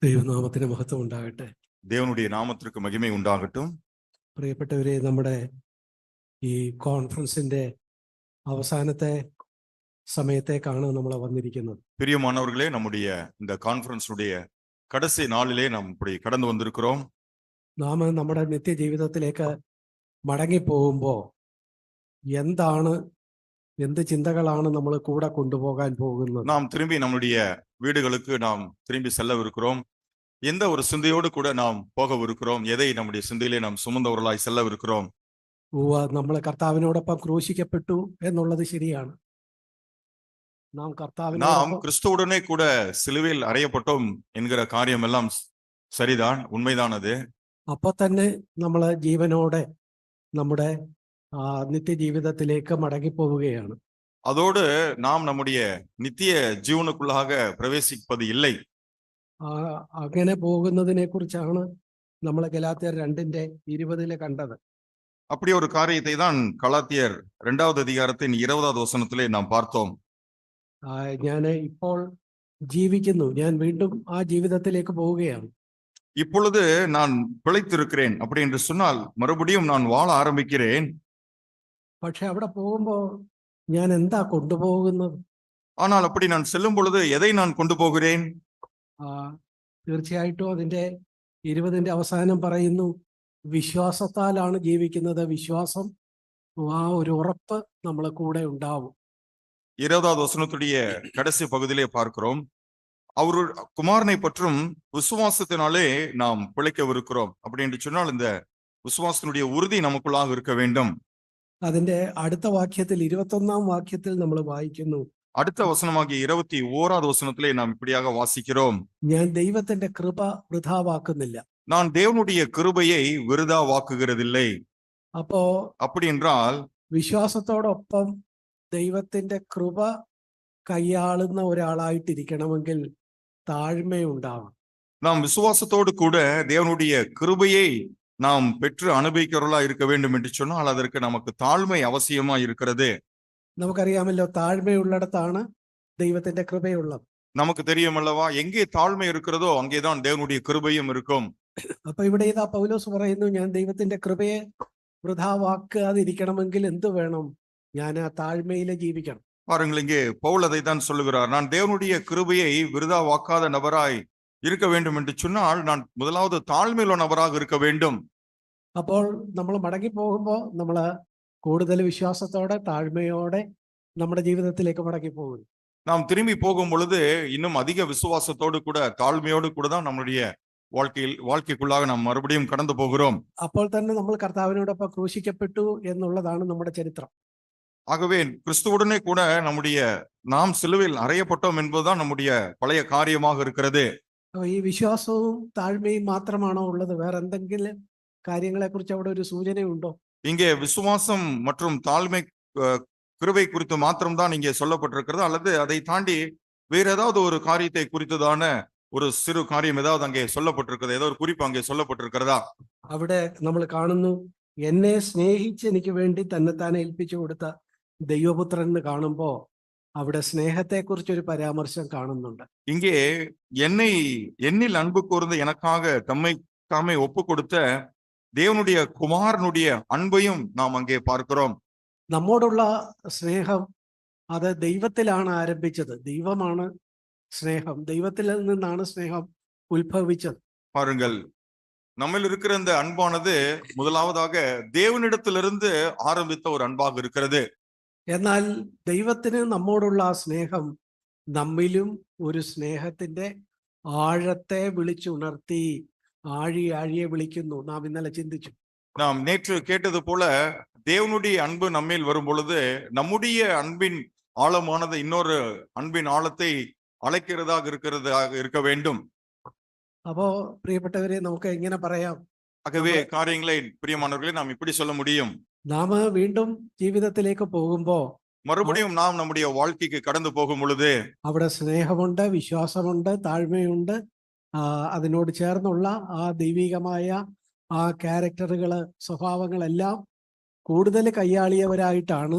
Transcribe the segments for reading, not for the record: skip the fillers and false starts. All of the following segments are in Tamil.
ദൈവനാമത്തിന് മഹത്വം ഉണ്ടാകട്ടെ. தேவனுடைய நாமத்திற்கு மகிமை உண்டாகட்டும். പ്രിയപ്പെട്ടവരെ, നമ്മുടെ ഈ കോൺഫറൻസിന്റെ അവസാനത്തെ സമയത്തേക്കാണ് നമ്മൾ വന്നിരിക്കുന്നത്. பிரியமானவர்களே, நம்முடைய இந்த கான்ஃபரன்ஸுடைய கடைசி நாளிலே நாம் இப்படி கடந்து வந்திருக்கிறோம். നാം നമ്മുടെ നിത്യജീവിതത്തിലേക്ക് മടങ്ങിപ്പോകുമ്പോൾ എന്ത് ചിന്തകളാണ് നമ്മൾ കൂടെ കൊണ്ടുപോകാൻ പോകുന്നത്? நாம் திரும்பி நம்முடைய வீடுகளுக்கு நாம் திரும்பி செல்லவிருக்கிறோம். எந்த ஒரு சிந்தையோடு கூட நாம் போகவிருக்கிறோம்? எதை நம்முடைய சிந்தையிலே நாம் சுமந்தவர்களாய் செல்லவிருக்கிறோம்? നമ്മൾ കർത്താവിനോടൊപ്പം ക്രൂശിക്കപ്പെട്ടു എന്നുള്ളത് ശരിയാണ്. நாம் கிறிஸ்துவுடனே கூட சிலுவையில் அறையப்பட்டோம் என்கிற காரியம் எல்லாம் சரிதான், உண்மைதான். அது അപ്പൊ തന്നെ നമ്മൾ ജീവനോടെ നമ്മുടെ നിത്യജീവിതത്തിലേക്ക് മടങ്ങിപ്പോവുകയാണ്. அதோடு நாம் நம்முடைய நித்திய ஜீவனுக்குள்ளாக பிரவேசிப்பது இல்லை. അങ്ങനെ പോകുന്നതിനെ കുറിച്ചാണ് നമ്മൾ ഗലാത്യർ 2:20 കണ്ടത്. அப்படி ஒரு காரியத்தை தான் கலாத்தியர் 2வது அதிகாரத்தின் 20வது வசனத்திலே நாம் பார்த்தோம். ഞാൻ ഇപ്പോൾ ജീവിക്കുന്നു, ഞാൻ വീണ്ടും ആ ജീവിതത്തിലേക്ക് പോവുകയാണ്. இப்பொழுது நான் பிழைத்திருக்கிறேன் அப்படி என்று சொன்னால் மறுபடியும் நான் வாழ ஆரம்பிக்கிறேன். പക്ഷെ അവിടെ പോകുമ്പോൾ ഞാൻ എന്താ കൊണ്ടുപോകുന്നത്? ஆனால் அப்படி நான் செல்லும் பொழுது எதை நான் கொண்டு போகிறேன்? തീർച്ചയായിട്ടും അതിന്റെ 20ന്റെ അവസാനം പറയുന്നു, വിശ്വാസത്താലാണ് ജീവിക്കുന്നത്. വിശ്വാസം, ആ ഒരു ഉറപ്പ് നമ്മളെ കൂടെ ഉണ്ടാവും. 20வது வசனத்துடைய கடைசி பகுதியிலே பார்க்கிறோம், அவரு குமாரனை பற்றும் விசுவாசத்தினாலே நாம் பிழைக்கவிருக்கிறோம் அப்படி என்று சொன்னால் இந்த விசுவாசத்தினுடைய உறுதி நமக்குள்ளாக இருக்க வேண்டும். അതിന്റെ അടുത്ത വാക്യത്തിൽ 21ാം വാക്യത്തിൽ നമ്മൾ വായിക്കുന്നു, அடுத்த வசனமாகிய 21வது வசனத்திலே நாம் இப்படியாக வாசிக்கிறோம், ഞാൻ ദൈവത്തിന്റെ കൃപ വൃഥാവാക്കുന്നില്ല. நான் தேவனுடைய கிருபையை விருதாவாக்குகிறதில்லை. അപ്പോ அப்படி என்றால் വിശ്വാസത്തോടൊപ്പം ദൈവത്തിന്റെ കൃപ കൈയാളുന്ന ഒരാളായിട്ടിരിക്കണമെങ്കിൽ താഴ്മയുണ്ടാവണം. நாம் விசுவாசத்தோடு கூட தேவனுடைய கிருபையை நாம் பெற்று அனுபவிக்கிறவர்களா இருக்க வேண்டும் என்று சொன்னால் அதற்கு நமக்கு தாழ்மை அவசியமா இருக்கிறது. നമുക്കറിയാമല്ലോ, താഴ്മയുള്ളിടത്താണ് ദൈവത്തിന്റെ കൃപയുള്ളത്. நமக்கு தெரியும் அல்லவா, எங்கே தாழ்மை இருக்கிறதோ அங்கேதான் தேவனுடைய கிருபையும் இருக்கும். അപ്പൊ ഇവിടെ ഇതാ പൗലോസ് പറയുന്നു, ഞാൻ ദൈവത്തിന്റെ കൃപയെ വൃഥാവാക്കാതിരിക്കണമെങ്കിൽ എന്ത് വേണം? ഞാൻ ആ താഴ്മയിലെ ജീവിക്കണം. பாருங்கள், இங்கே பவுல் அதை தான் சொல்லுகிறார், நான் தேவனுடைய கிருபையை விருதாவாக்காத நபராய் இருக்க வேண்டும் என்று சொன்னால் நான் முதலாவது தாழ்மையுள்ள நபராக இருக்க வேண்டும். അപ്പോൾ നമ്മൾ മടങ്ങി പോകുമ്പോൾ നമ്മൾ കൂടുതൽ വിശ്വാസത്തോടെ താഴ്മയോടെ നമ്മുടെ ജീവിതത്തിലേക്ക് മടങ്ങി പോകും. நாம் திரும்பி போகும் பொழுது இன்னும் அதிக விசுவாசத்தோடு கூட தாழ்மையோடு கூட தான் நம்முடைய வாழ்க்கைக்குள்ளாக நாம் மறுபடியும் கடந்து போகிறோம். അപ്പോൾ തന്നെ നമ്മൾ കർത്താവിനോടൊപ്പം ക്രൂശിക്കപ്പെട്ടു എന്നുള്ളതാണ് നമ്മുടെ ചരിത്രം. ஆகவே கிறிஸ்துவுடனே கூட நாம் சிலுவையில் அறையப்பட்டோம் என்பதுதான் நம்முடைய பழைய காரியமாக இருக்கிறது. ഈ വിശ്വാസവും താഴ്മയും മാത്രമാണോ ഉള്ളത്? വേറെ എന്തെങ്കിലും കാര്യങ്ങളെ കുറിച്ച് അവിടെ ഒരു സൂചനയുണ്ടോ? இங்கே விசுவாசம் மற்றும் தாழ்மை கிருபை குறித்து மாத்திரம்தான் இங்கே சொல்லப்பட்டிருக்கிறது, அல்லது அதை தாண்டி வேற ஏதாவது ஒரு காரியத்தை குறித்ததான ஒரு சிறு காரியம் ஏதாவது அங்கே சொல்லப்பட்டிருக்கிறது? ஏதோ ஒரு குறிப்பு அங்கே சொல்லப்பட்டிருக்கிறதா? അവിടെ നമ്മൾ കാണുന്നു, എന്നെ സ്നേഹിച്ച് എനിക്ക് വേണ്ടി തന്നെത്താനെ ഏൽപ്പിച്ചു കൊടുത്ത ദൈവപുത്രൻ എന്ന് കാണുമ്പോ അവിടെ സ്നേഹത്തെ കുറിച്ചൊരു പരാമർശം കാണുന്നുണ്ട്. இங்கே என்னில் அன்பு கூர்ந்து எனக்காக தாமே ஒப்பு கொடுத்த தேவனுடைய குமாரனுடைய அன்பையும் நாம் அங்கே பார்க்கிறோம். നമ്മോടുള്ള സ്നേഹം അത് ദൈവത്തിലാണ് ആരംഭിച്ചത്. ദൈവമാണ് സ്നേഹം, ദൈവത്തിൽ നിന്നാണ് സ്നേഹം ഉത്ഭവിച്ചത്. பாருங்கள், நம்மில் இருக்கிற இந்த அன்பானது முதலாவதாக தேவனிடத்திலிருந்து ஆரம்பித்த ஒரு அன்பாக இருக்கிறது. എന്നാൽ ദൈവത്തിന് നമ്മോടുള്ള ആ സ്നേഹം നമ്മിലും ഒരു സ്നേഹത്തിന്റെ ആഴത്തെ വിളിച്ചുണർത്തി ആഴിയെ വിളിക്കുന്നു. നാം ഇന്നലെ ചിന്തിച്ചു. நாம் நேற்று கேட்டது போல தேவனுடைய அன்பு நம்மில் வரும் பொழுது நம்முடைய அன்பின் ஆழமானது இன்னொரு அன்பின் ஆழத்தை அழைக்கிறதாக இருக்க வேண்டும். അപ്പോ പ്രിയപ്പെട്ടവരെ, നമുക്ക് എങ്ങനെ പറയാം? ஆகவே காரியங்களை பிரியமானவர்களே நாம் இப்படி சொல்ல முடியும், നാം വീണ്ടും ജീവിതത്തിലേക്ക് പോകുമ്പോ மறுபடியும் நாம் நம்முடைய வாழ்க்கைக்கு கடந்து போகும் பொழுது അവിടെ സ്നേഹമുണ്ട്, വിശ്വാസമുണ്ട്, താഴ്മയുണ്ട്. അതിനോട് ചേർന്നുള്ള ആ ദൈവികമായ ആ ക്യാരക്ടറുകള്, സ്വഭാവങ്ങളെല്ലാം കൂടുതൽ കൈയാളിയവരായിട്ടാണ്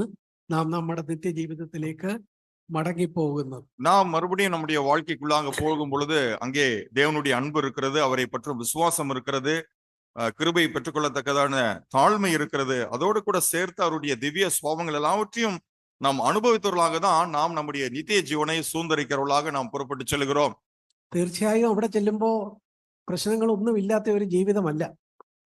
നാം നമ്മുടെ നിത്യജീവിതത്തിലേക്ക് മടങ്ങിപ്പോകുന്നത്. நாம் மறுபடியும் நம்முடைய வாழ்க்கைக்குள்ளாக போகும் பொழுது அங்கே தேவனுடைய அன்பு இருக்கிறது, அவரை பற்றும் விசுவாசம் இருக்கிறது, கிருபை பெற்றுக்கொள்ளத்தக்கதான தாழ்மை இருக்கிறது. அதோடு கூட சேர்த்து அவருடைய திவ்ய சுவாபங்கள் எல்லாவற்றையும் நாம் அனுபவித்தவர்களாக தான் நாம் நம்முடைய நித்திய ஜீவனை சுதந்திரிக்கிறவர்களாக நாம் புறப்பட்டு செல்கிறோம். തീർച്ചയായും അവിടെ ചെല്ലുമ്പോൾ പ്രശ്നങ്ങളൊന്നും ഇല്ലാത്ത ഒരു ജീവിതമല്ല.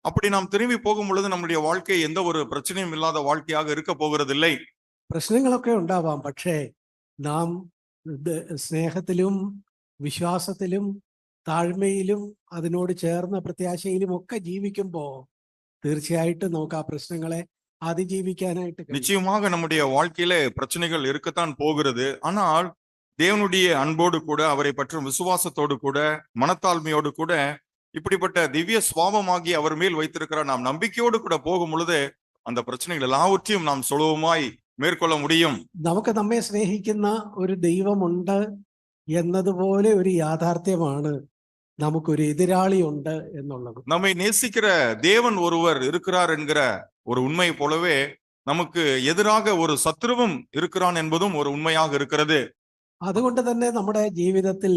அப்படி நாம் திரும்பி போகும் பொழுது நம்முடைய வாழ்க்கை எந்த ஒரு பிரச்சனையும் இல்லாத வாழ்க்கையாக இருக்க போகிறதில்லை. പ്രശ്നങ്ങളൊക്കെ ഉണ്ടാവാം, പക്ഷേ നാം സ്നേഹത്തിലും വിശ്വാസത്തിലും താഴ്മയിലും അതിനോട് ചേർന്ന പ്രത്യാശയിലും ഒക്കെ ജീവിക്കുമ്പോൾ തീർച്ചയായിട്ടും നമുക്ക് ആ പ്രശ്നങ്ങളെ അതിജീവിക്കാനായിട്ട് കഴിയും. நிச்சயமாக நம்முடைய வாழ்க்கையில பிரச்சனைகள் இருக்கத்தான் போகிறது. ஆனால் தேவனுடைய அன்போடு கூட, அவரை பற்றும் விசுவாசத்தோடு கூட, மனத்தாழ்மையோடு கூட, இப்படிப்பட்ட திவ்ய சுவாபமாகி அவர் மேல் வைத்திருக்கிற நாம் நம்பிக்கையோடு கூட போகும் பொழுது அந்த பிரச்சனைகள் எல்லாவற்றையும் நாம் சுலபமாய் மேற்கொள்ள முடியும். നമുക്ക് നമ്മെ സ്നേഹിക്കുന്ന ഒരു ദൈവമുണ്ട് എന്നതുപോലെ ഒരു യാഥാർത്ഥ്യമാണ് നമുക്കൊരു എതിരാളി ഉണ്ട് എന്നുള്ളത്. நம்மை நேசிக்கிற தேவன் ஒருவர் இருக்கிறார் என்கிற ஒரு உண்மை போலவே நமக்கு எதிராக ஒரு சத்துருவும் இருக்கிறான் என்பதும் ஒரு உண்மையாக இருக்கிறது. അതുകൊണ്ട് തന്നെ നമ്മുടെ ജീവിതത്തിൽ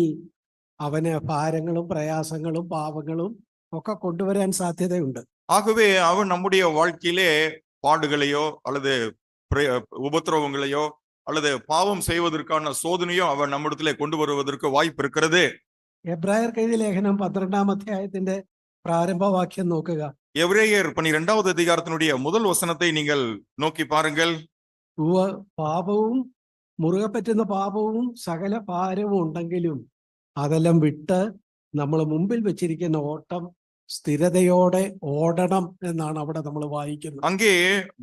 അവന് ഭാരങ്ങളും പ്രയാസങ്ങളും പാവങ്ങളും ഒക്കെ കൊണ്ടുവരാൻ സാധ്യതയുണ്ട്. ஆகவே அவன் நம்முடைய வாழ்க்கையிலே பாடுகளையோ அல்லது உபத்திரவங்களையோ அல்லது பாவம் செய்வதற்கான சோதனையோ அவன் நம்மிடத்திலே கொண்டு வருவதற்கு வாய்ப்பு இருக்கிறது. എബ്രായർക്ക് എഴുതിയ ലേഖനം 12-ാം അധ്യായത്തിന്റെ പ്രാരംഭവാക്യം നോക്കുക. எபிரேயர் 12வது அதிகாரத்தினுடைய முதல் வசனத்தை நீங்கள் நோக்கி பாருங்கள். പാപവും മുറുകെ പറ്റുന്ന പാപവും സകല ഭാരവും ഉണ്ടെങ്കിലും അതെല്ലാം വിട്ട് നമ്മൾ മുമ്പിൽ വെച്ചിരിക്കുന്ന ഓട്ടം സ്ഥിരതയോടെ ഓടണം എന്നാണ് അവിടെ നമ്മൾ வாசிക്കുന്നത്. அங்கே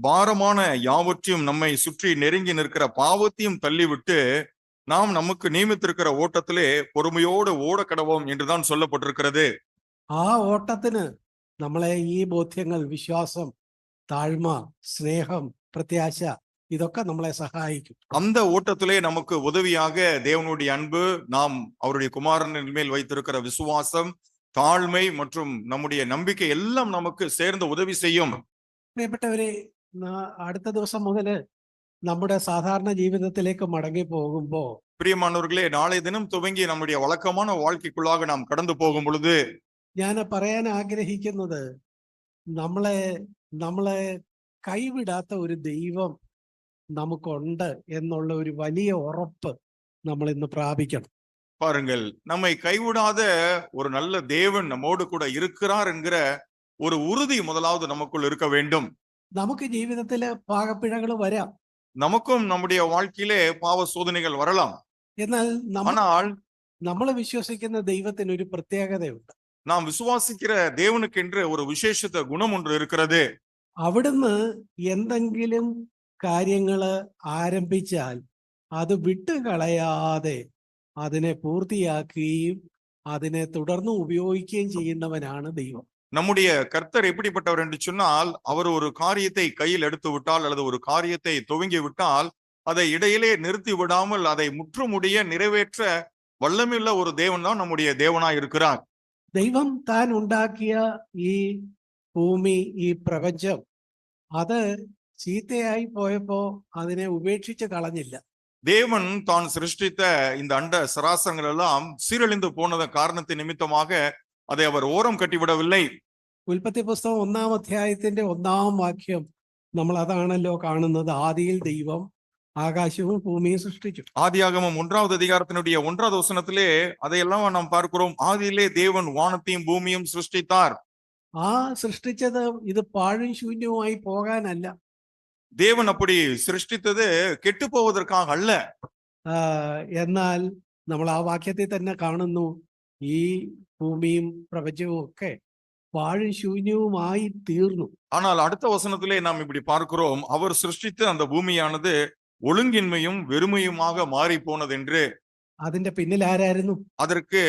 பாரமான யாவற்றையும் நம்மை சுற்றி நெருங்கி நிற்கிற பாவத்தையும் தள்ளிவிட்டு நாம் நமக்கு நியமித்திருக்கிற ஓட்டத்திலே பொறுமையோடு ஓட கடவோம் என்றுதான் சொல்லப்பட்டிருக்கிறது. ആ ഓട്ടത്തിന് നമ്മളെ ഈ ബോധ്യങ്ങൾ, വിശ്വാസം, താഴ്മ, സ്നേഹം, പ്രത്യാശ ഇതൊക്കെ നമ്മളെ സഹായിക്കും. அந்த ஓட்டத்திலே நமக்கு உதவியாக தேவனுடைய அன்பு, நாம் அவருடைய குமாரனின் மேல் வைத்திருக்கிற விசுவாசம், தாழ்மை மற்றும் நம்முடைய நம்பிக்கை எல்லாம் நமக்கு சேர்ந்து உதவி செய்யும். പ്രിയപ്പെട്ടവരെ, അടുത്ത ദിവസം മുതൽ നമ്മുടെ സാധാരണ ജീവിതത്തിലേക്ക് മടങ്ങി പോകുമ്പോ பிரியமானவர்களே, நாளை தினம் துவங்கி நம்முடைய வழக்கமான வாழ்க்கைக்குள்ளாக நாம் கடந்து போகும் பொழுது ഞാൻ പറയാൻ ആഗ്രഹിക്കുന്നത്, നമ്മളെ കൈവിടാത്ത ഒരു ദൈവം നമുക്കുണ്ട് എന്നുള്ള ഒരു വലിയ ഉറപ്പ് നമ്മൾ ഇന്ന് പ്രാപിക്കണം. பாருங்கள், நம்மை கைவிடாத ஒரு நல்ல தேவன் நம்மோடு கூட இருக்கிறார் என்கிற ஒரு உறுதி முதலாவது நமக்குள் இருக்க வேண்டும். നമുക്ക് ജീവിതത്തില് പാകപ്പിഴകൾ വരാം, நமக்கும் நம்முடைய வாழ்க்கையிலே பாவ சோதனைகள் வரலாம். എന്നാൽ ஆனால் നമ്മൾ വിശ്വസിക്കുന്ന ദൈവത്തിന് ഒരു പ്രത്യേകതയുണ്ട്. நாம் விசுவாசிக்கிற தேவனுக்கென்று ஒரு விசேஷத்த குணம் ஒன்று இருக்கிறது. അവിടുന്ന് എന്തെങ്കിലും കാര്യങ്ങള് ആരംഭിച്ചാൽ അത് വിട്ടുകളയാതെ അതിനെ പൂർത്തിയാക്കുകയും അതിനെ തുടർന്ന് ഉപയോഗിക്കുകയും ചെയ്യുന്നവനാണ് ദൈവം. நம்முடைய கர்த்தர் எப்படிப்பட்டவர் என்று சொன்னால், அவர் ஒரு காரியத்தை கையில் எடுத்து விட்டால் அல்லது ஒரு காரியத்தை துவங்கி விட்டால் அதை இடையிலே நிறுத்தி விடாமல் அதை முற்றுமுடிய நிறைவேற்ற வல்லமையுள்ள ஒரு தேவன் தான் நம்முடைய தேவனாய் இருக்கிறார். ദൈവം താൻ ഉണ്ടാക്കിയ ഈ ഭൂമി, ഈ പ്രപഞ്ചം, അത് ചീത്തയായി പോയപ്പോ അതിനെ ഉപേക്ഷിച്ച് കളഞ്ഞില്ല. தேவன் தான் சிருஷ்டித்த இந்த அண்ட சராசரங்கள் எல்லாம் சீரழிந்து போனத காரணத்தை நிமித்தமாக அதை அவர் ஓரம் கட்டிவிடவில்லை. ഉൽപ്പത്തി പുസ്തകം 1-ാം അധ്യായത്തിന്റെ 1-ാം വാക്യം നമ്മൾ അതാണല്ലോ കാണുന്നത്. ആദിയിൽ ദൈവം ആകാശവും ഭൂമിയും സൃഷ്ടിച്ചു. ஆதியாகமம் 1வது அதிகாரத்தினுடைய 1வது வசனத்திலே அதையெல்லாம் நாம் பார்க்கிறோம். ஆதியிலே தேவன் வானத்தையும் பூமியும் சிருஷ்டித்தார். ആ സൃഷ്ടിച്ചത് ഇത് പാഴും ശൂന്യവുമായി പോകാനല്ല. தேவன் அப்படி சிருஷ்டித்தது கெட்டு போவதற்காக அல்ல. എന്നാൽ നമ്മൾ ആ വാക്യത്തിൽ തന്നെ കാണുന്നു, ഈ ഭൂമിയും പ്രപഞ്ചവും ഒക്കെ പാഴും ശൂന്യവുമായി തീർന്നു. ஆனால் அடுத்த வசனத்திலே நாம் இப்படி பார்க்கிறோம், அவர் சிருஷ்டித்த அந்த பூமியானது ஒழுங்கின்மையும் வெறுமையுமாக மாறி போனது என்று. അതിന്റെ പിന്നിൽ ആരായിരുന്നു? அதற்கு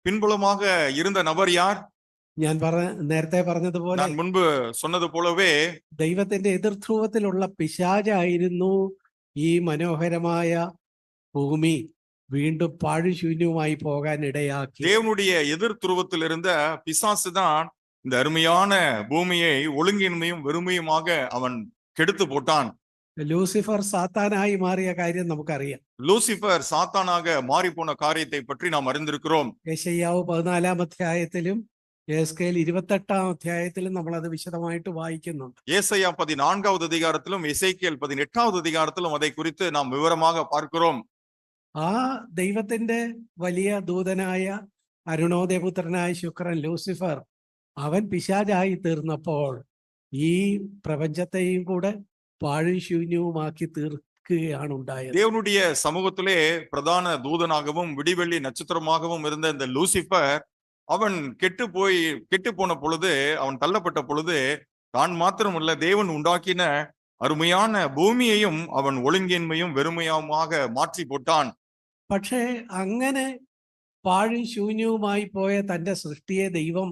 பின்புலமாக இருந்த நபர் யார்? ഞാൻ നേരത്തെ പറഞ്ഞതുപോലെ நான் முன்பு சொன்னது போலவே ദൈവത്തിന്റെ എതിർധ്രുവത്തിലുള്ള പിശാചായിരുന്നു ഈ മനോഹരമായ ഭൂമി വീണ്ടും പാഴുശൂന്യവുമായി പോകാൻ ഇടയാക്കി. தேவனுடைய எதிர் துருவத்தில் இருந்த பிசாசு தான் இந்த அருமையான பூமியை ஒழுங்கின்மையும் வெறுமையுமாக அவன் கெடுத்து போட்டான். ലൂസിഫർ സാത്താനായി മാറിയ കാര്യം നമുക്കറിയാം. லூசிபர் சாத்தானாக மாறி போன காரியத்தை பற்றி நாம் அறிந்திருக்கிறோம். യെശയ്യാവ് 14 അധ്യായത്തിലും യെഹെസ്കേൽ 28 അധ്യായത്തിലും നമ്മൾ അത് വിശദമായിട്ട് വായിക്കുന്നുണ്ട്. ஏசாயா 14வது அதிகாரத்திலும் எசேக்கியேல் 18வது அதிகாரத்திலும் அதை குறித்து நாம் விவரமாக பார்க்கிறோம். ആ ദൈവത്തിന്റെ വലിയ ദൂതനായ അരുണോദയപുത്രനായ ശുക്രൻ ലൂസിഫർ അവൻ പിശാചായി തീർന്നപ്പോൾ ഈ പ്രപഞ്ചത്തെയും കൂടെ പാഴും ശൂന്യവുമാക്കി തീർക്കുകയാണ് ഉണ്ടായത്. தேவனுடைய சமூகத்திலே பிரதான தூதனாகவும் விடிவெள்ளி நட்சத்திரமாகவும் இருந்த இந்த லூசிபர் அவன் கெட்டு போன பொழுது, அவன் தள்ளப்பட்ட பொழுது, தான் மாத்திரமல்ல தேவன் உண்டாக்கின அருமையான பூமியையும் அவன் ஒழுங்கின்மையும் வெறுமையுமாக மாற்றி போட்டான். പക്ഷേ അങ്ങനെ പാഴും ശൂന്യവുമായി പോയ തന്റെ സൃഷ്ടിയെ ദൈവം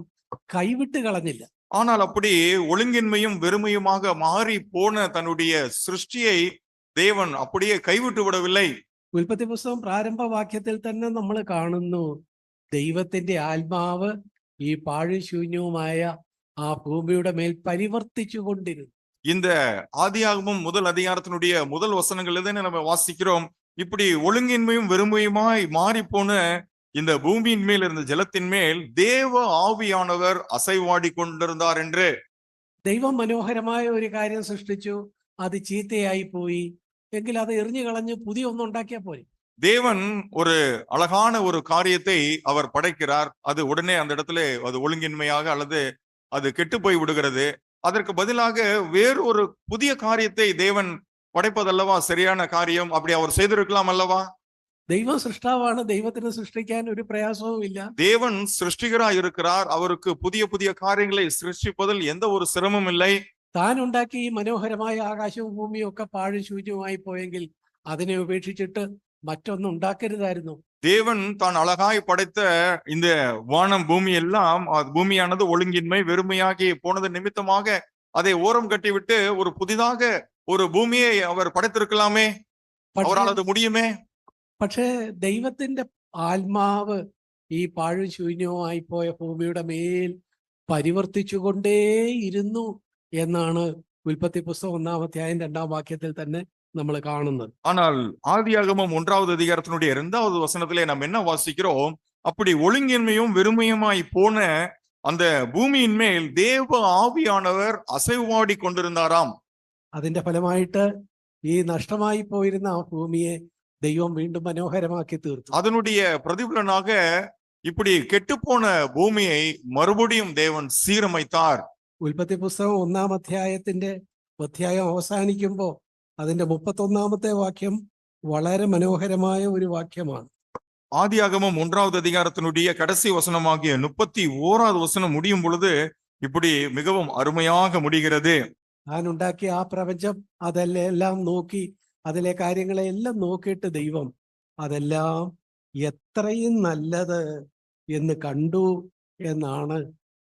കൈവിട്ട് കളഞ്ഞില്ല. ஆனால் அப்படி ஒழுங்கின்மையும் வெறுமையுமாக மாறி போன தன்னுடைய சிருஷ்டியை தேவன் அப்படியே கைவிட்டு விடவில்லை. ഉൽപ്പത്തി പുസ്തകം പ്രാരംഭ വാക്യത്തിൽ തന്നെ നമ്മൾ കാണുന്നു ദൈവത്തിന്റെ ആത്മാവ് ഈ പാഴും ശൂന്യവുമായ ആ ഭൂമിയുടെ മേൽ പരിവർത്തിച്ചു കൊണ്ടിരുന്നു. இந்த ஆதியாகமம் முதல் அதிகாரத்தினுடைய முதல் வசனங்கள் தானே நம்ம வாசிக்கிறோம். இப்படி ஒழுங்கின்மையும் வெறுமையுமாய் மாறி போன இந்த பூமியின் மேல் இருந்த ஜலத்தின் மேல் தேவ ஆவியானவர் அசைவாடி கொண்டிருந்தார் என்று. ദൈവം മനോഹരമായ ഒരു കാര്യം സൃഷ്ടിച്ചു, അത് ചീത്തയായി പോയി എങ്കിൽ അത് എറിഞ്ഞു കളഞ്ഞ് പുതിയ ഒന്നും ഉണ്ടാക്കിയാൽ പോരെ. தேவன் ஒரு அழகான ஒரு காரியத்தை அவர் படைக்கிறார். அது உடனே அந்த இடத்துல அது ஒழுங்கின்மையாக அல்லது அது கெட்டு போய் விடுகிறது. அதற்கு பதிலாக வேறு ஒரு புதிய காரியத்தை தேவன் படைப்பதல்லவா சரியான காரியம். அப்படி அவர் செய்திருக்கலாம் அல்லவா? ദൈവം സൃഷ്ടാവാണ്, ദൈവത്തിന് സൃഷ്ടിക്കാൻ ഒരു പ്രയാസവും ഇല്ല. தேவன் சிருஷ்டிகராய் இருக்கிறார். அவருக்கு புதிய புதிய காரியங்களை சிருஷ்டிப்பதில் எந்த ஒரு சிரமமும் இல்லை. താൻ ഉണ്ടാക്കി ഈ മനോഹരമായ ആകാശവും ഭൂമിയും ഒക്കെ പാഴും ശൂന്യമായി പോയെങ്കിൽ അതിനെ ഉപേക്ഷിച്ചിട്ട് മറ്റൊന്നും ഉണ്ടാക്കരുതായിരുന്നു. தேவன் தான் அழகாய் படைத்த இந்த வானம் பூமி எல்லாம் பூமியானது ஒழுங்கின்மை வெறுமையாகி போனது நிமித்தமாக அதை ஓரம் கட்டிவிட்டு ஒரு புதிதாக ஒரு பூமியை அவர் படைத்திருக்கலாமே. அவரால் அது முடியுமே. പക്ഷേ ദൈവത്തിന്റെ ആത്മാവ് ഈ പാഴും ശൂന്യവുമായി പോയ ഭൂമിയുടെ മേൽ പരിവർത്തിച്ചുകൊണ്ടേയിരുന്നു എന്നാണ് ഉൽപ്പത്തി പുസ്തകം 1-ാം അധ്യായം 2-ാം വാക്യത്തിൽ തന്നെ നമ്മൾ കാണുന്നത്. ஆனால் ஆதியாகமம் 1வது அதிகாரத்தினுடைய 2வது வசனத்திலே நாம் என்ன வாசிக்கிறோம்? அப்படி ஒழுங்கின்மையும் வெறுமையுமாய் போன அந்த பூமியின் மேல் தேவ ஆவியானவர் அசைவாடி கொண்டிருந்தாராம். അതിന്റെ ഫലമായിട്ട് ഈ നഷ്ടമായി പോയിരുന്ന ആ ഭൂമിയെ ദൈവം വീണ്ടും മനോഹരമാക്കി തീർത്തു. அதனுடைய பிரதிபலனாக இப்படி கெட்டுப்போன பூமியை மறுபடியும் தேவன் சீரமைத்தார். ഉൽപ്പത്തി പുസ്തകം 1-ാം അധ്യായം അവസാനിക്കുമ്പോൾ അതിന്റെ 31-ാമത്തെ വാക്യം വളരെ മനോഹരമായ ഒരു വാക്യമാണ്. ஆதியாகமம் 1வது அதிகாரத்தினுடைய கடைசி வசனமாகிய 31வது வசனம் முடியும் பொழுது இப்படி மிகவும் அருமையாக முடிகிறது. താൻ ഉണ്ടാക്കിയ ആ പ്രപഞ്ചം അതെല്ലാം നോക്കി, അതിലെ കാര്യങ്ങളെല്ലാം നോക്കിയിട്ട് ദൈവം അതെല്ലാം എത്രയും നല്ലത് എന്ന് കണ്ടു എന്നാണ്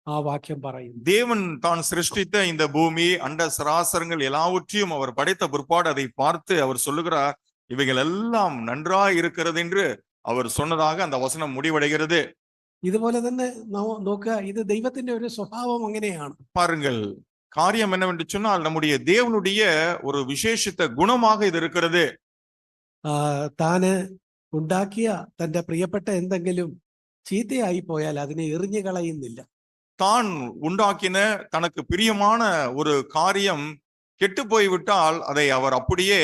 ആ വാക്യം പറയുന്നത്. தேவன் தான் சிருஷ்டித்த இந்த பூமி அண்ட சராசரங்கள் எல்லாவற்றையும் அவர் படைத்த பிற்பாடு அதை பார்த்து அவர் சொல்லுகிறார், இவைகள் எல்லாம் நன்றாய் இருக்கிறது என்று அவர் சொன்னதாக அந்த வசனம் முடிவடைகிறது. ഇതുപോലെ തന്നെ നോക്കുക, ഇത് ദൈവത്തിന്റെ ഒരു സ്വഭാവം അങ്ങനെയാണ്. பாருங்கள், காரியம் என்னவென்று சொன்னால் நம்முடைய தேவனுடைய ஒரு விசேஷித்த குணமாக இது இருக்கிறது. താന് ഉണ്ടാക്കിയ തന്റെ പ്രിയപ്പെട്ട എന്തെങ്കിലും ചീത്തയായി പോയാൽ അതിനെ എറിഞ്ഞു കളയുന്നില്ല. தான் உண்டாக்கின தனக்கு பிரியமான ஒரு காரியம் கெட்டு போய்விட்டால் அதை அவர் அப்படியே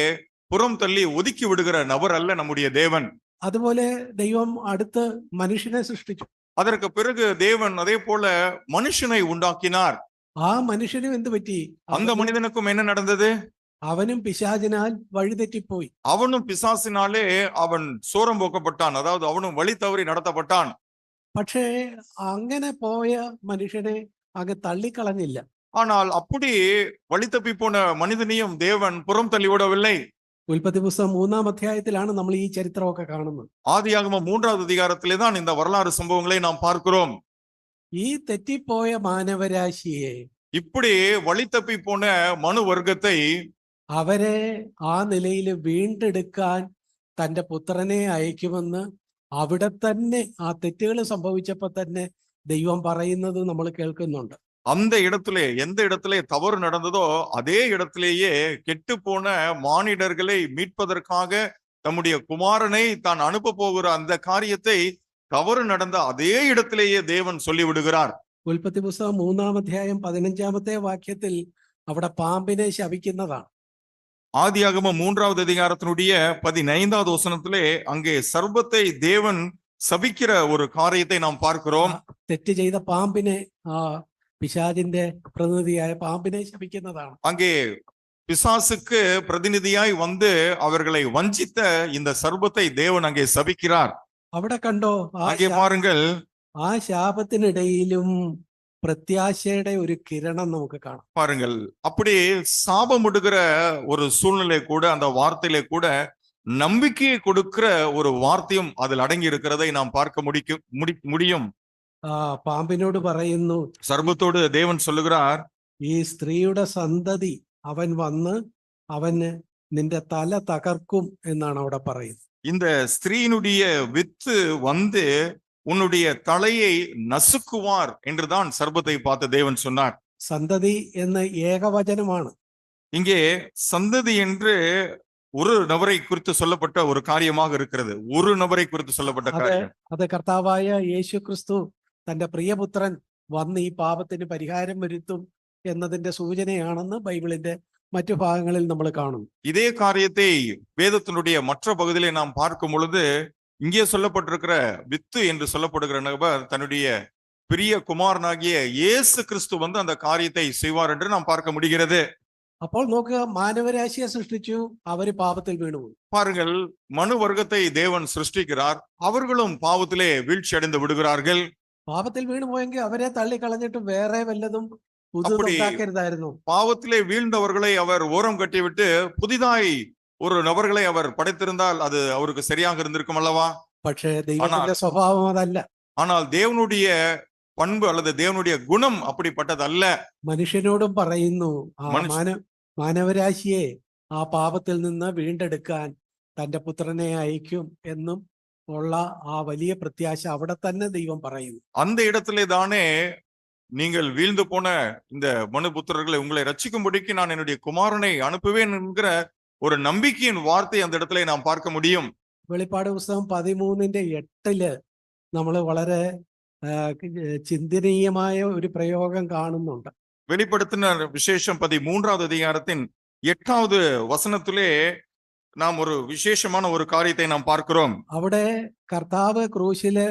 புறம் தள்ளி ஒதுக்கி விடுகிற நபர் அல்ல நம்முடைய தேவன். അതുപോലെ ദൈവം അടുത്ത് മനുഷ്യനെ സൃഷ്ടിച്ചു. அதற்கு பிறகு தேவன் அதே போல மனுஷனை உண்டாக்கினார். ആ മനുഷ്യനും എന്ത് പറ്റി? அந்த மனிதனுக்கும் என்ன நடந்தது? അവനും പിശാചിനാൽ വഴിതെറ്റിപ്പോയി. அவனும் பிசாசினாலே அவன் சோரம் போக்கப்பட்டான். அதாவது அவனும் வழி தவறி நடத்தப்பட்டான். പക്ഷേ അങ്ങനെ പോയ മനുഷ്യനെ അങ്ങ് തള്ളിക്കളഞ്ഞില്ല. ஆனால் அப்படி வழி தப்பி போன மனிதனையும் தேவன் புறம் தள்ளிவிடவில்லை. ഉൽപ്പത്തി പുസ്തകം 3-ാം അധ്യായത്തിലാണ് നമ്മൾ ഈ ചരിത്രമൊക്കെ കാണുന്നത്. ஆதியாகமம் 3வது அதிகாரத்திலே தான் இந்த வரலாறு சம்பவங்களை நாம் பார்க்கிறோம். ഈ തെറ്റിപ്പോയ മാനവരാശിയെ, இப்படி வழி தப்பி போன மனு வர்க்கத்தை അവരെ ആ നിലയിൽ വീണ്ടെടുക്കാൻ തന്റെ പുത്രനെ അയക്കുമെന്ന് അവിടെ തന്നെ ആ തെറ്റുകൾ സംഭവിച്ചപ്പോൾ തന്നെ ദൈവം പറയുന്നത് നമ്മൾ കേൾക്കുന്നുണ്ട്. அந்த இடத்திலே எந்த இடத்திலே தவறு நடந்ததோ அதே இடத்திலேயே கெட்டுப்போன மானிடர்களை மீட்பதற்காக தம்முடைய குமாரனை தான் அனுப்ப போகிற அந்த காரியத்தை தவறு நடந்த அதே இடத்திலேயே தேவன் சொல்லிவிடுகிறார். ഉൽപ്പത്തി പുസ്തകം 3-ാം അധ്യായം 15-ാമത്തെ വാക്യത്തിൽ അവിടെ പാമ്പിനെ ശപിക്കുന്നതാണ്. ஆதியாகமம் 3வது அதிகாரத்தினுடைய 15வது வசனத்திலே அங்கே சர்ப்பத்தை தேவன் சபிக்கிற ஒரு காரியத்தை நாம் பார்க்கிறோம். തെറ്റ് ചെയ്ത പാമ്പിനെ പിശാചിന്റെ പ്രതിനിധിയായ പാമ്പിനെ ശപിക്കുന്നതാണ്. அங்கே பிசாசுக்கு பிரதிநிதியாய் வந்து அவர்களை வஞ்சித்த இந்த சர்ப்பத்தை தேவன் அங்கே சபிக்கிறார். അവിടെ കണ്ടോ, அங்கே பாருங்கள், ആ ശാപത്തിനിടയിലും പ്രത്യാശയുടെ ഒരു കിരണം നമുക്ക് കാണാം. பாருங்கள், அப்படி சாபமிடுகிற ஒரு சூழ்நிலை கூட அந்த வார்த்தையிலே கூட நம்பிக்கையை கொடுக்கிற ஒரு வார்த்தையும் அதில் அடங்கி இருக்கிறதை நாம் பார்க்க முடியும். പാമ്പിനോട് പറയുന്നു, சர்ப்பத்தோடு தேவன் சொல்லுகிறார், ഈ സ്ത്രീയുടെ സന്തതി അവൻ വന്ന് അവന് നിന്റെ തല തകർക്കും എന്നാണ് അവിടെ പറയുന്നത്. இந்த ஸ்திரீனுடைய வித்து வந்து உன்னுடைய தலையை நசுக்குவார் என்றுதான் சர்ப்பத்தை பார்த்து தேவன் சொன்னார். സന്തതി എന്ന് ഏകവചനമാണ്. இங்கே சந்ததி என்று ஒரு நபரை குறித்து சொல்லப்பட்ட ஒரு காரியமாக இருக்கிறது. ஒரு நபரை குறித்து சொல்லப்பட்ட காரியம். അത് കർത്താവായ യേശു ക്രിസ്തു തന്റെ പ്രിയപുത്രൻ വന്ന് ഈ പാപത്തിന് പരിഹാരം വരുത്തും എന്നതിന്റെ സൂചനയാണെന്ന് ബൈബിളിന്റെ മറ്റു ഭാഗങ്ങളിൽ നമ്മൾ കാണുന്നു. இதே காரியத்தை வேதத்தினுடைய மற்ற பகுதியிலே நாம் பார்க்கும் பொழுது இங்கே சொல்லப்பட்டிருக்கிற வித்து என்று சொல்லப்படுகிற நபர் தன்னுடைய பிரிய குமாரனாகிய இயேசு கிறிஸ்து வந்து அந்த காரியத்தை செய்வார் என்று நாம் பார்க்க முடிகிறது. അപ്പോൾ നോക്കുക, മാനവരാശിയെ സൃഷ്ടിച്ചു, അവര് പാപത്തിൽ വീണുപോയി. பாருங்கள், மனு வர்க்கத்தை தேவன் சிருஷ்டிக்கிறார், அவர்களும் பாவத்திலே வீழ்ச்சி அடைந்து விடுகிறார்கள். പാപത്തിൽ വീണുപോയെങ്കിൽ അവരെ തള്ളിക്കളഞ്ഞിട്ട് വേറെ വല്ലതും പുതുതാക്കരുതായിരുന്നു. பாவத்திலே வீழ்ந்தவர்களை அவர் ஓரம் கட்டிவிட்டு புதிதாய் ஒரு நபர்களை அவர் படைத்திருந்தால் அது அவருக்கு சரியாக இருந்திருக்கும் அல்லவா? പക്ഷേ ദൈവത്തിന്റെ സ്വഭാവം അതല്ല. ஆனால் தேவனுடைய பண்பு அல்லது தேவனுடைய குணம் அப்படிப்பட்டது அல்ல. മനുഷ്യനോടും പറയുന്നു, മാനവരാശിയെ ആ പാപത്തിൽ നിന്ന് വീണ്ടെടുക്കാൻ തന്റെ പുത്രനെ അയക്കും എന്നും ഉള്ള ആ വലിയ പ്രത്യാശ അവിടെ തന്നെ ദൈവം പറയുന്നു. அந்த இடத்திலே தானே நீங்கள் வீழ்ந்து போன இந்த மனுபுத்திரர்களை உங்களை ரட்சிக்கும்படிக்கு நான் என்னுடைய குமாரனை அனுப்புவேன் என்கிற ஒரு நம்பிக்கையின் வார்த்தை அந்த இடத்துல நாம் பார்க்க முடியும். വെളിപ്പാട് പുസ്തകം 13:8 നമ്മൾ വളരെ ചിന്തനീയമായ ഒരു പ്രയോഗം കാണുന്നുണ്ട്. வெளிப்படுத்தின விசேஷம் 13வது அதிகாரத்தின் 8வது வசனத்திலே நாம் ஒரு விசேஷமான ஒரு காரியத்தை நாம் பார்க்கிறோம். അവിടെ കർത്താവ് ക്രൂശില്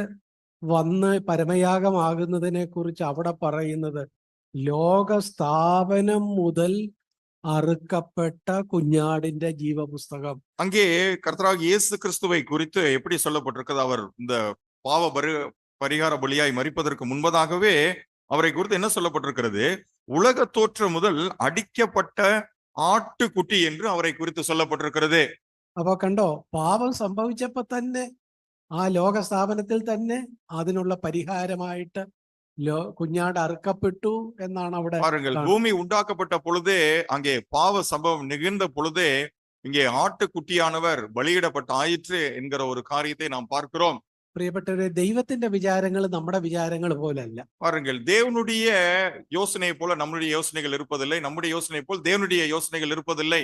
വന്ന് പരമയാഗമാകുന്നതിനെ കുറിച്ച് അവിടെ പറയുന്നത് ലോകസ്ഥാപനം മുതൽ அறுக்கப்பட்ட குഞ്ഞാടിന്റെ ജീവപുസ്തകം. அங்கே கர்த்தராகிய இயேசு கிறிஸ்துவை குறித்து எப்படி சொல்லப்பட்டிருக்கிறது? அவர் இந்த பாவ பரிகார பலியாய் மரிப்பதற்கு முன்பதாகவே அவரை குறித்து என்ன சொல்லப்பட்டிருக்கிறது? உலக தோற்றம் முதல் அடிக்கப்பட்ட ஆட்டுக்குட்டி என்று அவரை குறித்து சொல்லப்பட்டிருக்கிறது. അപ്പൊ കണ്ടോ, പാപം സംഭവിച്ചപ്പോ തന്നെ ആ ലോകസ്ഥാപനത്തിൽ തന്നെ അതിനുള്ള പരിഹാരമായിട്ട് കുഞ്ഞാട് അറുക്കപ്പെട്ടു എന്നാണ് അവിടെ. பாருங்கள், பூமி உண்டாக்கப்பட்ட பொழுதே அங்கே பாவ சம்பவம் நிகழ்ந்த பொழுதே இங்கே ஆட்டுக்குட்டியானவர் பலியிடப்பட்ட ஆயிற்று என்கிற ஒரு காரியத்தை நாம் பார்க்கிறோம். പ്രിയപ്പെട്ടവരെ, ദൈവത്തിന്റെ വിചാരങ്ങൾ നമ്മുടെ വിചാരങ്ങൾ പോലല്ല. பாருங்கள், தேவனுடைய யோசனை போல நம்முடைய யோசனைகள் இருப்பதில்லை, நம்முடைய யோசனை போல் தேவனுடைய யோசனைகள் இருப்பதில்லை.